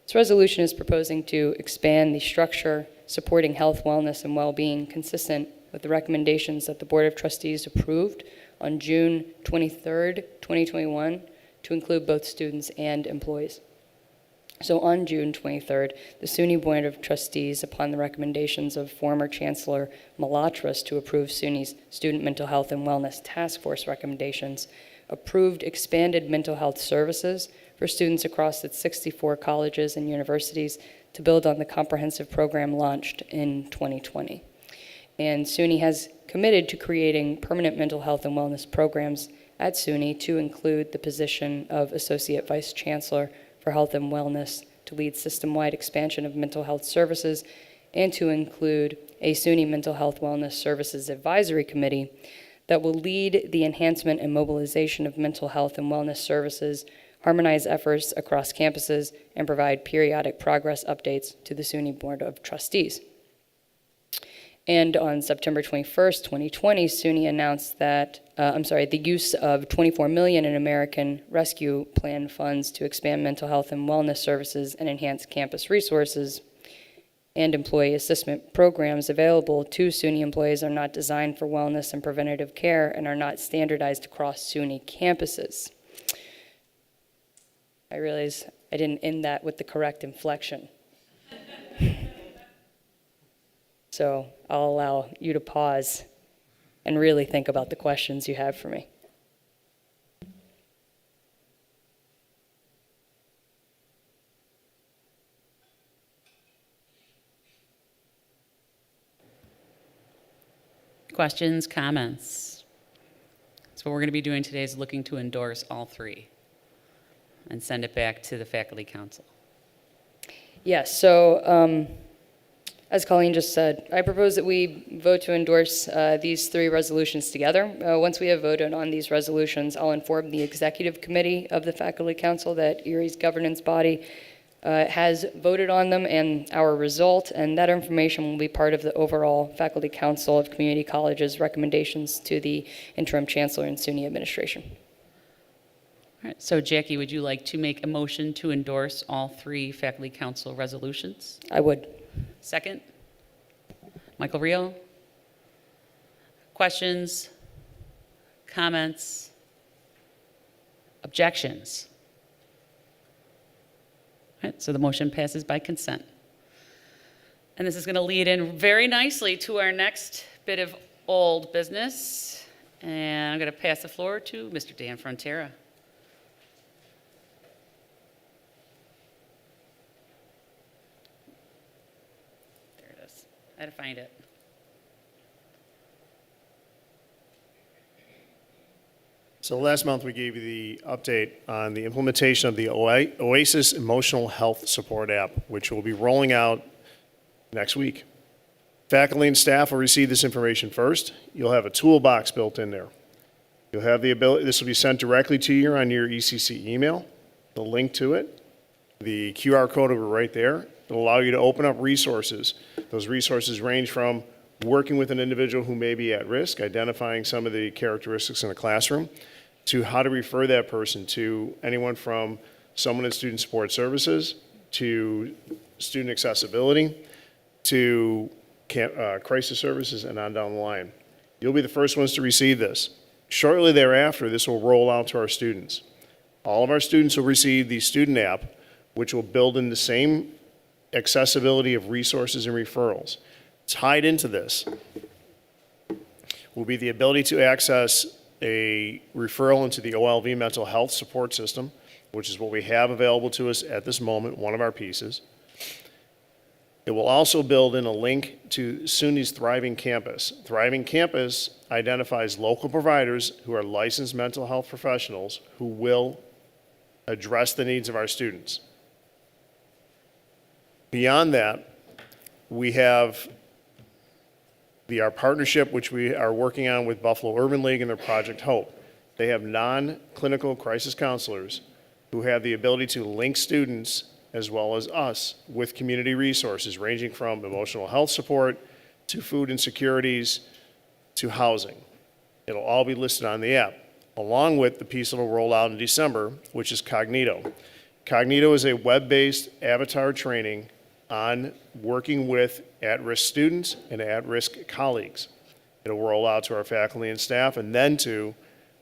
This resolution is proposing to expand the structure supporting health, wellness, and well-being consistent with the recommendations that the Board of Trustees approved on June 23rd, 2021, to include both students and employees. So on June 23rd, the SUNY Board of Trustees, upon the recommendations of former Chancellor Malatras to approve SUNY's Student Mental Health and Wellness Task Force recommendations, approved expanded mental health services for students across its 64 colleges and universities to build on the comprehensive program launched in 2020. And SUNY has committed to creating permanent mental health and wellness programs at SUNY to include the position of Associate Vice Chancellor for Health and Wellness to lead system-wide expansion of mental health services and to include a SUNY Mental Health Wellness Services Advisory Committee that will lead the enhancement and mobilization of mental health and wellness services, harmonize efforts across campuses, and provide periodic progress updates to the SUNY Board of Trustees. And on September 21st, 2020, SUNY announced that, the use of $24 million in American Rescue Plan funds to expand mental health and wellness services and enhance campus resources and employee assessment programs available to SUNY employees are not designed for wellness and preventative care and are not standardized across SUNY campuses. I realize I didn't end that with the correct inflection. So I'll allow you to pause and really think about the questions you have for me. Questions, comments? So what we're going to be doing today is looking to endorse all three and send it back to the faculty council. Yes, so as Colleen just said, I propose that we vote to endorse these three resolutions together. Once we have voted on these resolutions, I'll inform the executive committee of the faculty council that Erie's governance body has voted on them and our result, and that information will be part of the overall Faculty Council of Community Colleges recommendations to the interim chancellor and SUNY administration. All right, so Jackie, would you like to make a motion to endorse all three faculty council resolutions? I would. Second? Michael Reel? Questions? Comments? Objections? All right, so the motion passes by consent. And this is going to lead in very nicely to our next bit of old business. And I'm going to pass the floor to Mr. Dan Frontera. There it is. I had to find it. So last month, we gave you the update on the implementation of the Oasis Emotional Health Support app, which will be rolling out next week. Faculty and staff will receive this information first. You'll have a toolbox built in there. You'll have the ability, this will be sent directly to you on your ECC email, the link to it. The QR code will be right there. It'll allow you to open up resources. Those resources range from working with an individual who may be at risk, identifying some of the characteristics in the classroom, to how to refer that person to anyone from someone in student support services, to student accessibility, to crisis services, and on down the line. You'll be the first ones to receive this. Shortly thereafter, this will roll out to our students. All of our students will receive the student app, which will build in the same accessibility of resources and referrals. Tied into this will be the ability to access a referral into the OLV mental health support system, which is what we have available to us at this moment, one of our pieces. It will also build in a link to SUNY's Thriving Campus. Thriving Campus identifies local providers who are licensed mental health professionals who will address the needs of our students. Beyond that, we have our partnership, which we are working on with Buffalo Urban League and their Project Hope. They have non-clinical crisis counselors who have the ability to link students as well as us with community resources ranging from emotional health support to food insecurities to housing. It'll all be listed on the app, along with the piece that'll roll out in December, which is Cognito. Cognito is a web-based avatar training on working with at-risk students and at-risk colleagues. It'll roll out to our faculty and staff and then to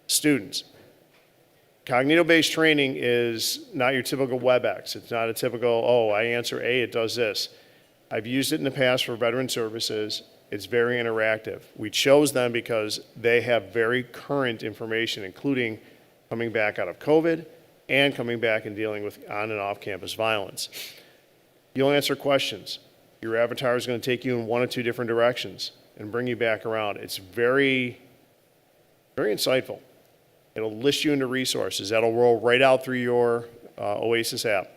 students. Cognito-based training is not your typical WebEx. It's not a typical, oh, I answer A, it does this. I've used it in the past for veteran services. It's very interactive. We chose them because they have very current information, including coming back out of COVID and coming back and dealing with on and off campus violence. You'll answer questions. Your avatar is going to take you in one or two different directions and bring you back around. It's very, very insightful. It'll list you into resources. That'll roll right out through your Oasis app.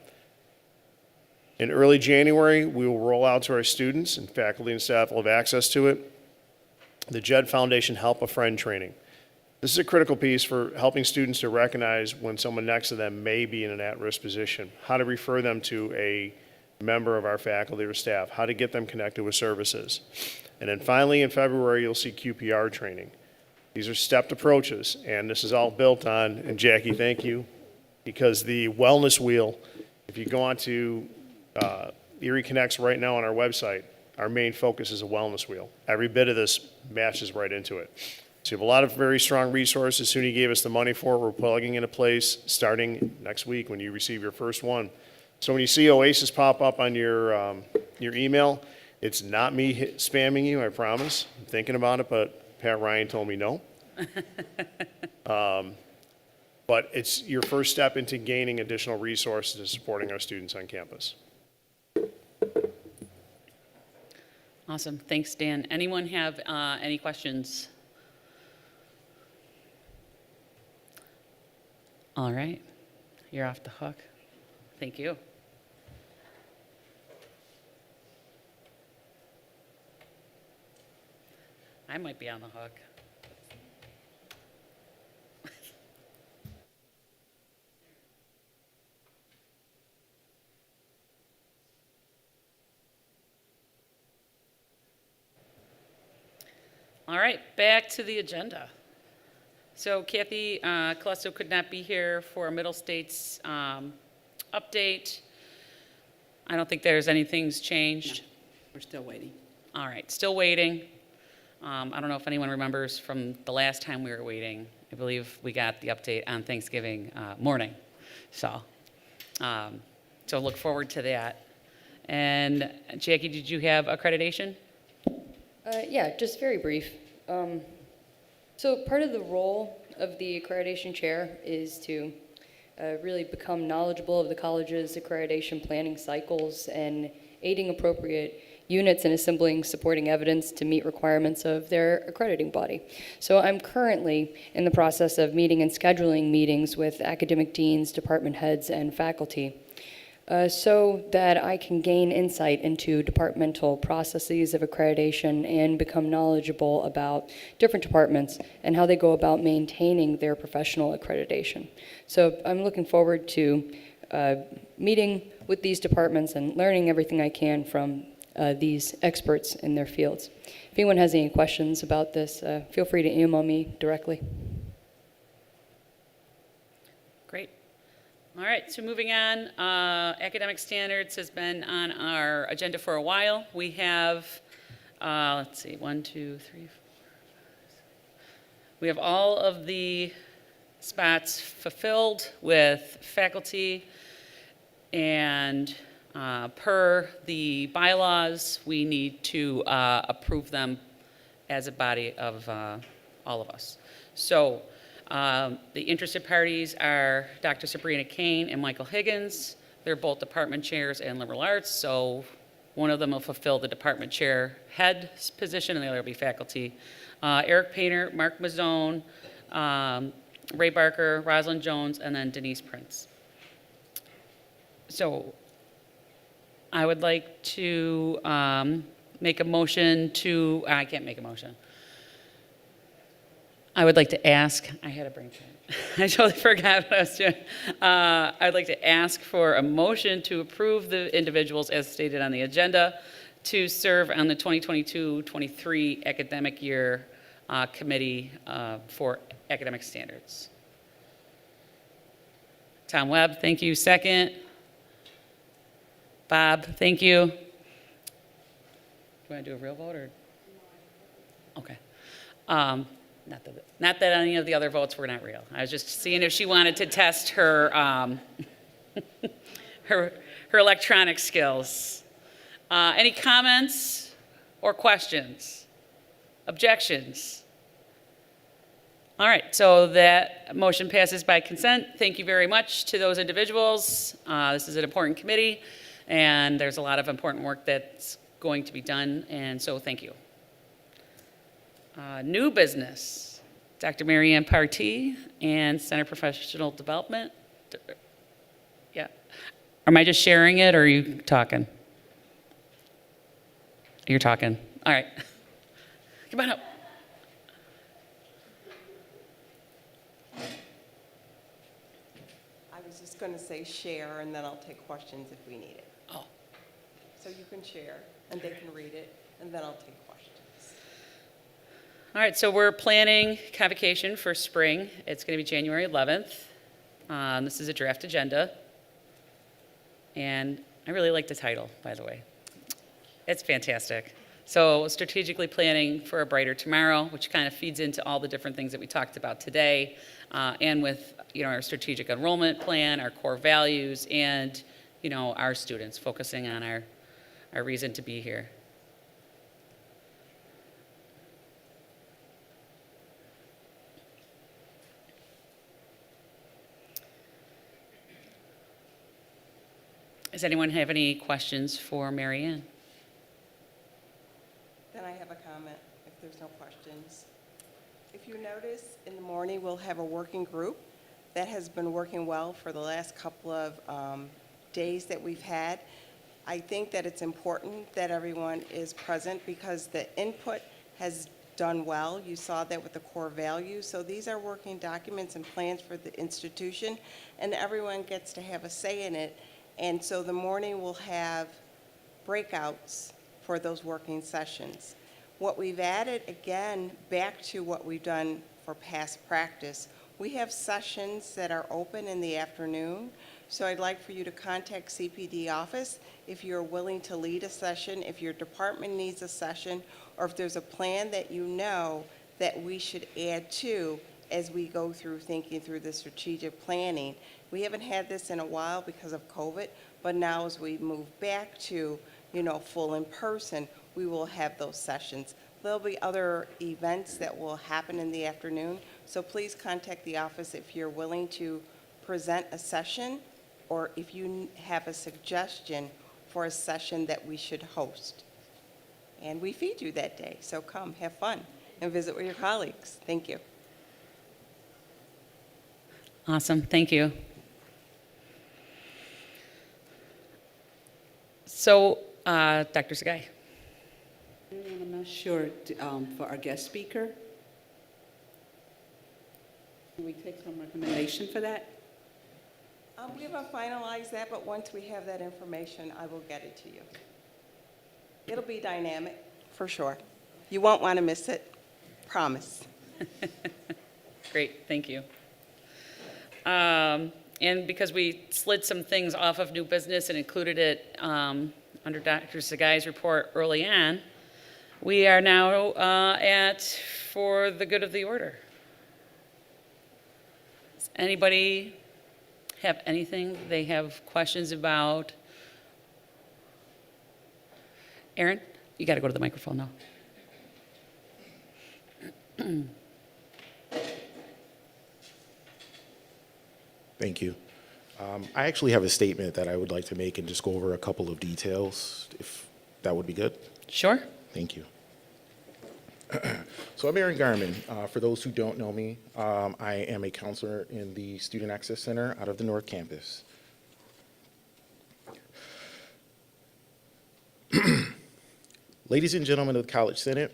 In early January, we will roll out to our students, and faculty and staff will have access to it, the JED Foundation Help a Friend training. This is a critical piece for helping students to recognize when someone next to them may be in an at-risk position, how to refer them to a member of our faculty or staff, how to get them connected with services. And then finally, in February, you'll see QPR training. These are stepped approaches, and this is all built on, and Jackie, thank you, because the wellness wheel, if you go on to Erie Connects right now on our website, our main focus is a wellness wheel. Every bit of this matches right into it. So you have a lot of very strong resources. SUNY gave us the money for it. We're plugging into place starting next week when you receive your first one. So when you see Oasis pop up on your email, it's not me spamming you, I promise. I'm thinking about it, but Pat Ryan told me no. But it's your first step into gaining additional resources and supporting our students on campus. Awesome. Thanks, Dan. Anyone have any questions? All right. You're off the hook. Thank you. I might be on the hook. All right, back to the agenda. So Kathy Colesto could not be here for Middle States update. I don't think there's anything's changed. We're still waiting. All right, still waiting. I don't know if anyone remembers from the last time we were waiting. I believe we got the update on Thanksgiving morning. So look forward to that. And Jackie, did you have accreditation? Yeah, just very brief. So part of the role of the accreditation chair is to really become knowledgeable of the college's accreditation planning cycles and aiding appropriate units and assembling supporting evidence to meet requirements of their accrediting body. So I'm currently in the process of meeting and scheduling meetings with academic deans, department heads, and faculty so that I can gain insight into departmental processes of accreditation and become knowledgeable about different departments and how they go about maintaining their professional accreditation. So I'm looking forward to meeting with these departments and learning everything I can from these experts in their fields. If anyone has any questions about this, feel free to email me directly. Great. All right, so moving on, academic standards has been on our agenda for a while. We have, let's see, 1, 2, 3, 4. We have all of the spots fulfilled with faculty, and per the bylaws, we need to approve them as a body of all of us. So the interested parties are Dr. Sabrina Kane and Michael Higgins. They're both department chairs in liberal arts, so one of them will fulfill the department chair head position, and the other will be faculty. Eric Painter, Mark Mazzone, Ray Barker, Rosalind Jones, and then Denise Prince. So I would like to make a motion to, I can't make a motion. I would like to ask, I had a brain fart. I totally forgot what I was doing. I'd like to ask for a motion to approve the individuals as stated on the agenda to serve on the 2022-23 academic year committee for academic standards. Tom Webb, thank you. Second. Bob, thank you. Do you want to do a real vote or? Okay. Not that any of the other votes were not real. I was just seeing if she wanted to test her her electronic skills. Any comments or questions? Objections? All right, so that motion passes by consent. Thank you very much to those individuals. This is an important committee, and there's a lot of important work that's going to be done, and so thank you. New business, Dr. Marianne Partee and Center Professional Development. Yeah. Am I just sharing it, or are you talking? You're talking. All right. Come on up. I was just going to say share, and then I'll take questions if we need it. Oh. So you can share, and they can read it, and then I'll take questions. All right, so we're planning convocation for spring. It's going to be January 11th. This is a draft agenda. And I really like the title, by the way. It's fantastic. So strategically planning for a brighter tomorrow, which kind of feeds into all the different things that we talked about today, and with our strategic enrollment plan, our core values, and our students, focusing on our reason to be here. Does anyone have any questions for Marianne? Then I have a comment if there's no questions. If you notice, in the morning, we'll have a working group that has been working well for the last couple of days that we've had. I think that it's important that everyone is present because the input has done well. You saw that with the core values. So these are working documents and plans for the institution, and everyone gets to have a say in it. And so the morning will have breakouts for those working sessions. What we've added, again, back to what we've done for past practice, we have sessions that are open in the afternoon. So I'd like for you to contact CPD office if you're willing to lead a session, if your department needs a session, or if there's a plan that you know that we should add to as we go through thinking through the strategic planning. We haven't had this in a while because of COVID, but now as we move back to, full in person, we will have those sessions. There'll be other events that will happen in the afternoon, so please contact the office if you're willing to present a session or if you have a suggestion for a session that we should host. and we feed you that day. So come, have fun, and visit with your colleagues. Thank you. Awesome, thank you. So, Dr. Sagai. I'm not sure, for our guest speaker. Can we take some recommendation for that? We haven't finalized that, but once we have that information, I will get it to you. It'll be dynamic, for sure. You won't want to miss it, promise. Great, thank you. And because we slid some things off of new business and included it under Dr. Sagai's report early on, we are now at for the good of the order. Does anybody have anything they have questions about? Aaron, you got to go to the microphone now. Thank you. I actually have a statement that I would like to make and just go over a couple of details, if that would be good. Sure. Thank you. So I'm Aaron Garman. For those who don't know me, I am a counselor in the Student Access Center out of the North Campus. Ladies and gentlemen of the College Senate,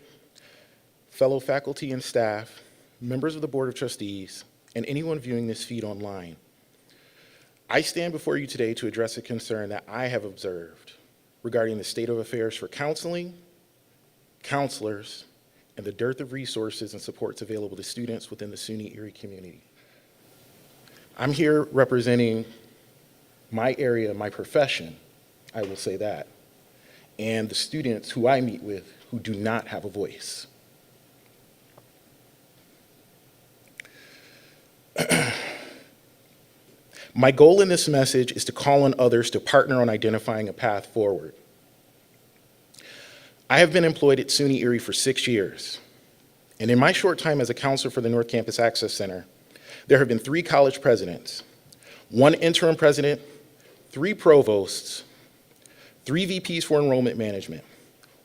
fellow faculty and staff, members of the Board of Trustees, and anyone viewing this feed online, I stand before you today to address a concern that I have observed regarding the state of affairs for counseling, counselors, and the dearth of resources and supports available to students within the SUNY Erie community. I'm here representing my area, my profession, I will say that, and the students who I meet with who do not have a voice. My goal in this message is to call on others to partner on identifying a path forward. I have been employed at SUNY Erie for 6 years, and in my short time as a counselor for the North Campus Access Center, there have been 3 college presidents, 1 interim president, 3 provosts, 3 VPs for enrollment management,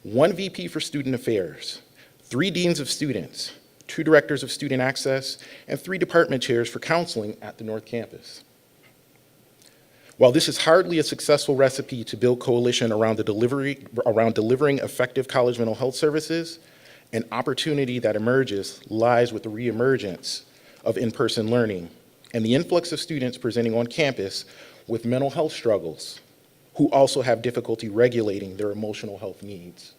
1 VP for student affairs, 3 deans of students, 2 directors of student access, and 3 department chairs for counseling at the North Campus. While this is hardly a successful recipe to build coalition around delivering effective college mental health services, an opportunity that emerges lies with the reemergence of in-person learning and the influx of students presenting on campus with mental health struggles who also have difficulty regulating their emotional health needs.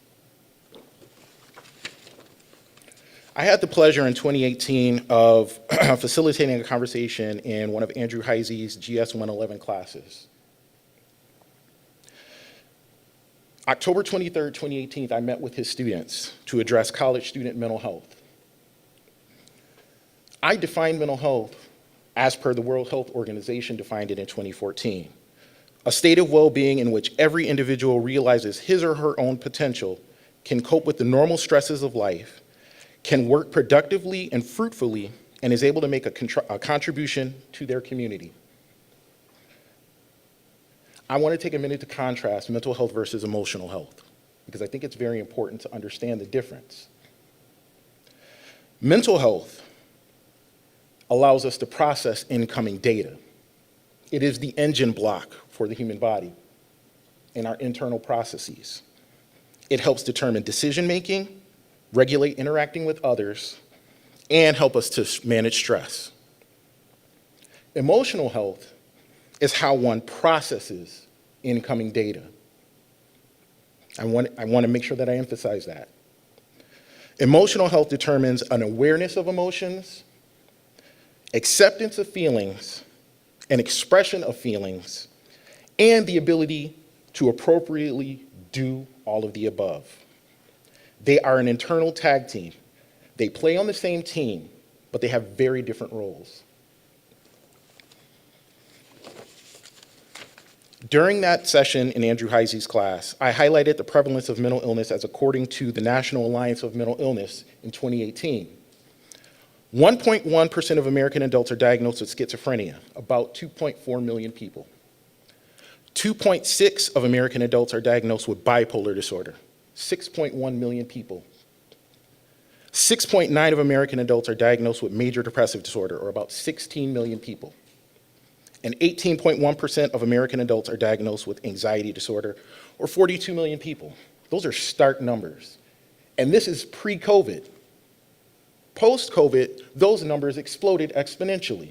I had the pleasure in 2018 of facilitating a conversation in one of Andrew Heisey's GS 111 classes. October 23rd, 2018, I met with his students to address college student mental health. I define mental health as per the World Health Organization defined it in 2014, a state of well-being in which every individual realizes his or her own potential, can cope with the normal stresses of life, can work productively and fruitfully, and is able to make a contribution to their community. I want to take a minute to contrast mental health versus emotional health, because I think it's very important to understand the difference. Mental health allows us to process incoming data. It is the engine block for the human body and our internal processes. It helps determine decision-making, regulate interacting with others, and help us to manage stress. Emotional health is how one processes incoming data. I want to make sure that I emphasize that. Emotional health determines an awareness of emotions, acceptance of feelings, an expression of feelings, and the ability to appropriately do all of the above. They are an internal tag team. They play on the same team, but they have very different roles. During that session in Andrew Heisey's class, I highlighted the prevalence of mental illness as according to the National Alliance of Mental Illness in 2018. 1.1% of American adults are diagnosed with schizophrenia, about 2.4 million people. 2.6 of American adults are diagnosed with bipolar disorder, 6.1 million people. 6.9 of American adults are diagnosed with major depressive disorder, or about 16 million people. And 18.1% of American adults are diagnosed with anxiety disorder, or 42 million people. Those are stark numbers. And this is pre-COVID. Post-COVID, those numbers exploded exponentially.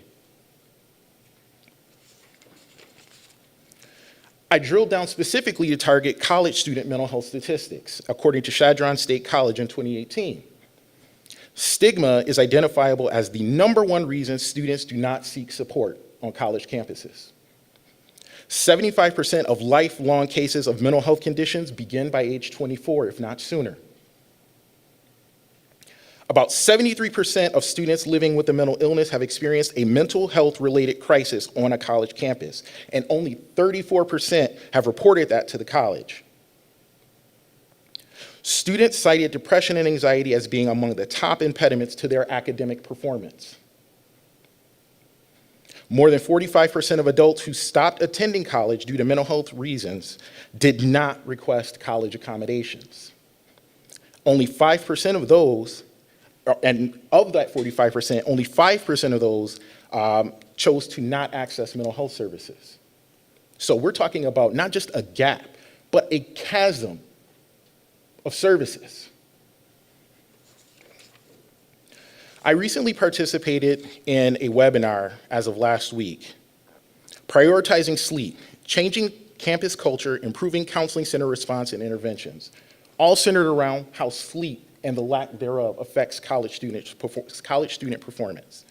I drilled down specifically to target college student mental health statistics, according to Chadron State College in 2018. Stigma is identifiable as the #1 reason students do not seek support on college campuses. 75% of lifelong cases of mental health conditions begin by age 24, if not sooner. About 73% of students living with a mental illness have experienced a mental health-related crisis on a college campus, and only 34% have reported that to the college. Students cited depression and anxiety as being among the top impediments to their academic performance. More than 45% of adults who stopped attending college due to mental health reasons did not request college accommodations. Only 5% of those, and of that 45%, only 5% of those chose to not access mental health services. So we're talking about not just a gap, but a chasm of services. I recently participated in a webinar as of last week, Prioritizing Sleep, Changing Campus Culture, Improving Counseling Center Response and Interventions, all centered around how sleep and the lack thereof affects college student performance.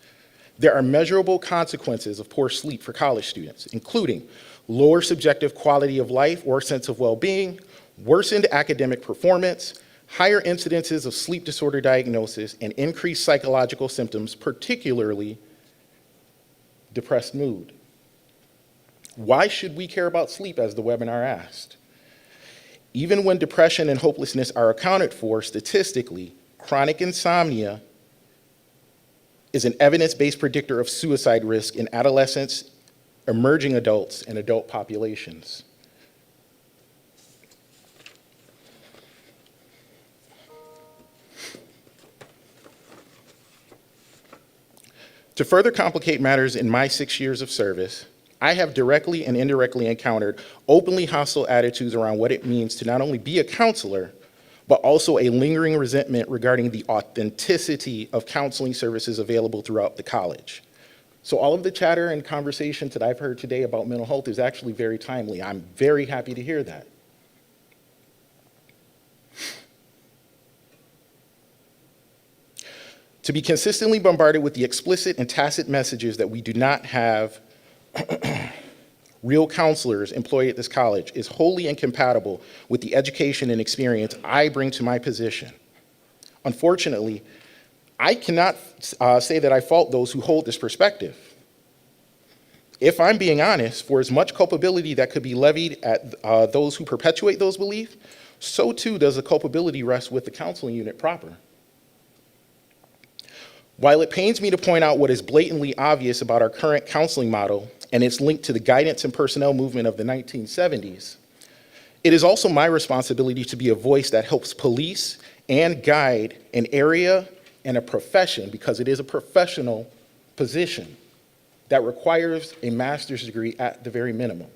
There are measurable consequences of poor sleep for college students, including lower subjective quality of life or sense of well-being, worsened academic performance, higher incidences of sleep disorder diagnosis, and increased psychological symptoms, particularly depressed mood. Why should we care about sleep, as the webinar asked? Even when depression and hopelessness are accounted for statistically, chronic insomnia is an evidence-based predictor of suicide risk in adolescents, emerging adults, and adult populations. To further complicate matters in my 6 years of service, I have directly and indirectly encountered openly hostile attitudes around what it means to not only be a counselor, but also a lingering resentment regarding the authenticity of counseling services available throughout the college. So all of the chatter and conversations that I've heard today about mental health is actually very timely. I'm very happy to hear that. To be consistently bombarded with the explicit and tacit messages that we do not have real counselors employed at this college is wholly incompatible with the education and experience I bring to my position. Unfortunately, I cannot say that I fault those who hold this perspective. If I'm being honest, for as much culpability that could be levied at those who perpetuate those beliefs, so too does the culpability rest with the counseling unit proper. While it pains me to point out what is blatantly obvious about our current counseling model and its link to the guidance and personnel movement of the 1970s, it is also my responsibility to be a voice that helps police and guide an area and a profession, because it is a professional position that requires a master's degree at the very minimum,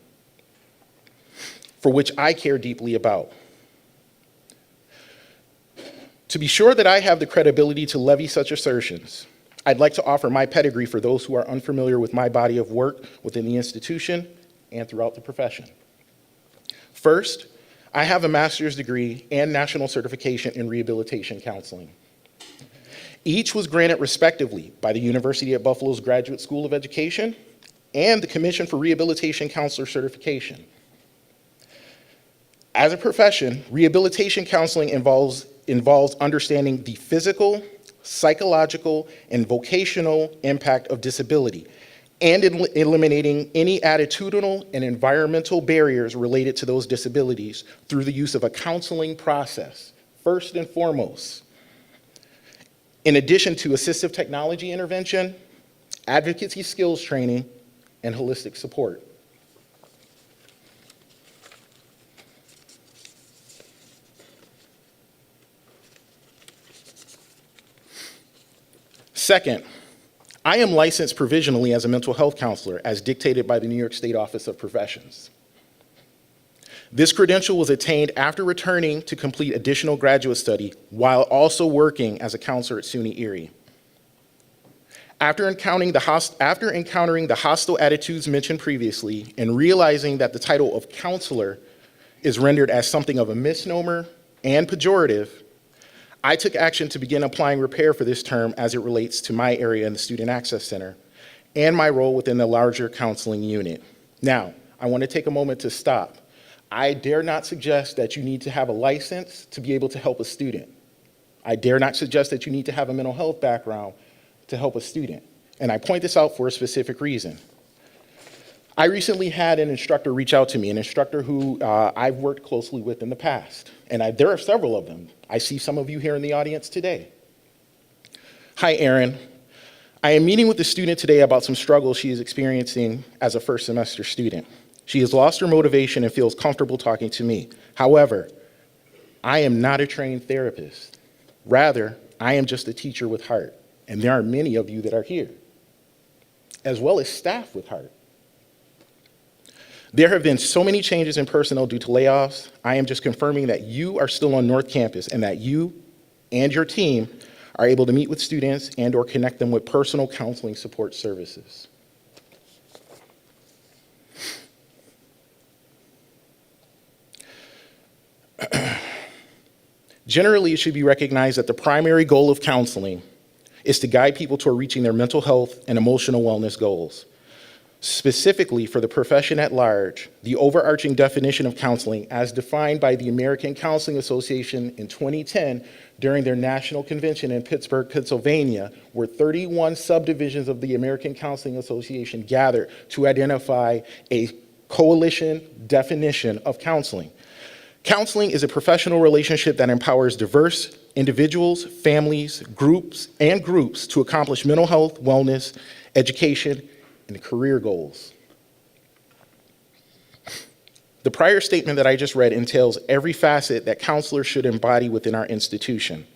for which I care deeply about. To be sure that I have the credibility to levy such assertions, I'd like to offer my pedigree for those who are unfamiliar with my body of work within the institution and throughout the profession. First, I have a master's degree and national certification in rehabilitation counseling. Each was granted respectively by the University at Buffalo's Graduate School of Education and the Commission for Rehabilitation Counselor Certification. As a profession, rehabilitation counseling involves understanding the physical, psychological, and vocational impact of disability, and eliminating any attitudinal and environmental barriers related to those disabilities through the use of a counseling process, first and foremost. In addition to assistive technology intervention, advocacy skills training, and holistic support. Second, I am licensed provisionally as a mental health counselor as dictated by the New York State Office of Professions. This credential was attained after returning to complete additional graduate study while also working as a counselor at SUNY Erie. After encountering the hostile attitudes mentioned previously and realizing that the title of counselor is rendered as something of a misnomer and pejorative, I took action to begin applying repair for this term as it relates to my area in the Student Access Center and my role within the larger counseling unit. Now, I want to take a moment to stop. I dare not suggest that you need to have a license to be able to help a student. I dare not suggest that you need to have a mental health background to help a student. And I point this out for a specific reason. I recently had an instructor reach out to me, an instructor who I've worked closely with in the past. And there are several of them. I see some of you here in the audience today. Hi, Erin. I am meeting with a student today about some struggles she is experiencing as a first semester student. She has lost her motivation and feels comfortable talking to me. However, I am not a trained therapist. Rather, I am just a teacher with heart. And there are many of you that are here, as well as staff with heart. There have been so many changes in personnel due to layoffs. I am just confirming that you are still on North Campus and that you and your team are able to meet with students and or connect them with personal counseling support services. Generally, it should be recognized that the primary goal of counseling is to guide people toward reaching their mental health and emotional wellness goals. Specifically, for the profession at large, the overarching definition of counseling, as defined by the American Counseling Association in 2010 during their national convention in Pittsburgh, Pennsylvania, where 31 subdivisions of the American Counseling Association gathered to identify a coalition definition of counseling. Counseling is a professional relationship that empowers diverse individuals, families, groups to accomplish mental health, wellness, education, and career goals. The prior statement that I just read entails every facet that counselors should embody within our institution.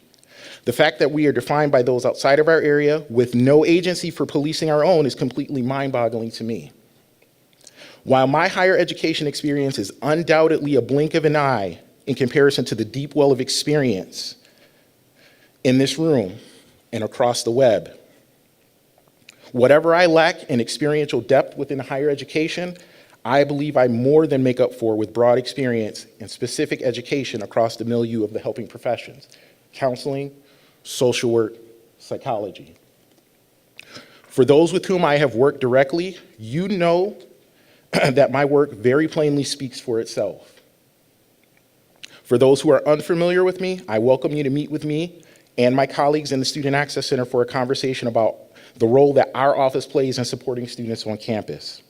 The fact that we are defined by those outside of our area with no agency for policing our own is completely mind-boggling to me. While my higher education experience is undoubtedly a blink of an eye in comparison to the deep well of experience in this room and across the web, whatever I lack in experiential depth within higher education, I believe I more than make up for with broad experience and specific education across the milieu of the helping professions: counseling, social work, psychology. For those with whom I have worked directly, you know that my work very plainly speaks for itself. For those who are unfamiliar with me, I welcome you to meet with me and my colleagues in the Student Access Center for a conversation about the role that our office plays in supporting students on campus.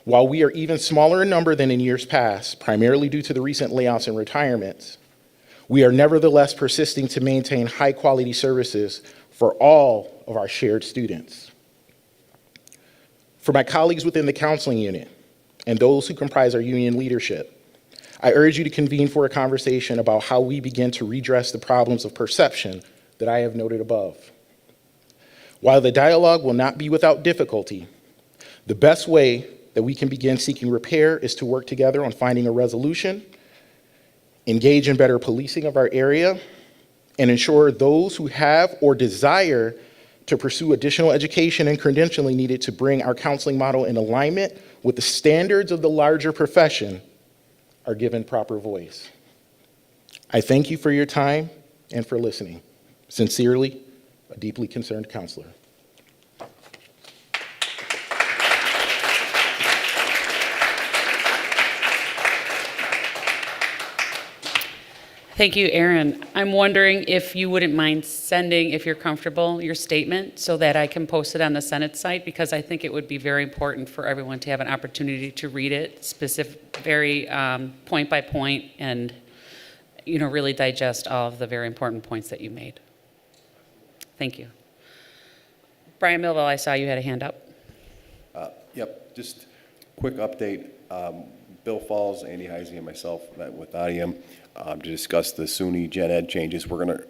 While we are even smaller in number than in years past, primarily due to the recent layoffs and retirements, we are nevertheless persisting to maintain high-quality services for all of our shared students. For my colleagues within the counseling unit and those who comprise our union leadership, I urge you to convene for a conversation about how we begin to redress the problems of perception that I have noted above. While the dialogue will not be without difficulty, the best way that we can begin seeking repair is to work together on finding a resolution, engage in better policing of our area, and ensure those who have or desire to pursue additional education and credentialing needed to bring our counseling model in alignment with the standards of the larger profession are given proper voice. I thank you for your time and for listening. Sincerely, a deeply concerned counselor. Thank you, Aaron. I'm wondering if you wouldn't mind sending, if you're comfortable, your statement so that I can post it on the Senate site, because I think it would be very important for everyone to have an opportunity to read it, very point by point, and really digest all of the very important points that you made. Thank you. Brian Millville, I saw you had a hand up. Yep, just quick update. Bill Falls, Andy Heisey, and myself met with IEM to discuss the SUNY Gen Ed changes. We're going to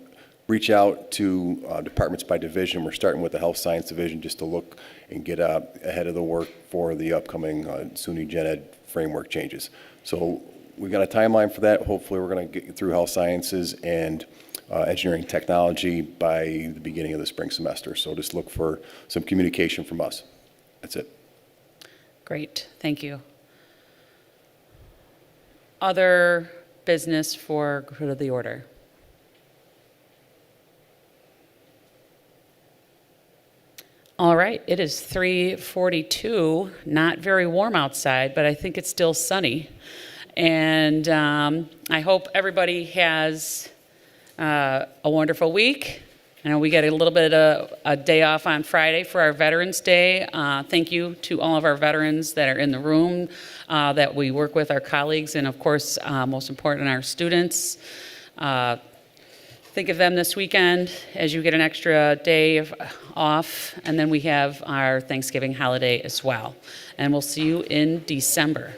reach out to departments by division. We're starting with the Health Science Division just to look and get ahead of the work for the upcoming SUNY Gen Ed framework changes. So we've got a timeline for that. Hopefully, we're going to get through Health Sciences and Engineering Technology by the beginning of the spring semester. So just look for some communication from us. That's it. Great, thank you. Other business for good of the order? All right, it is 3:42, not very warm outside, but I think it's still sunny. And I hope everybody has a wonderful week. I know we get a little bit of a day off on Friday for our Veterans Day. Thank you to all of our veterans that are in the room, that we work with, our colleagues, and of course, most important, our students. Think of them this weekend as you get an extra day off, and then we have our Thanksgiving holiday as well. And we'll see you in December.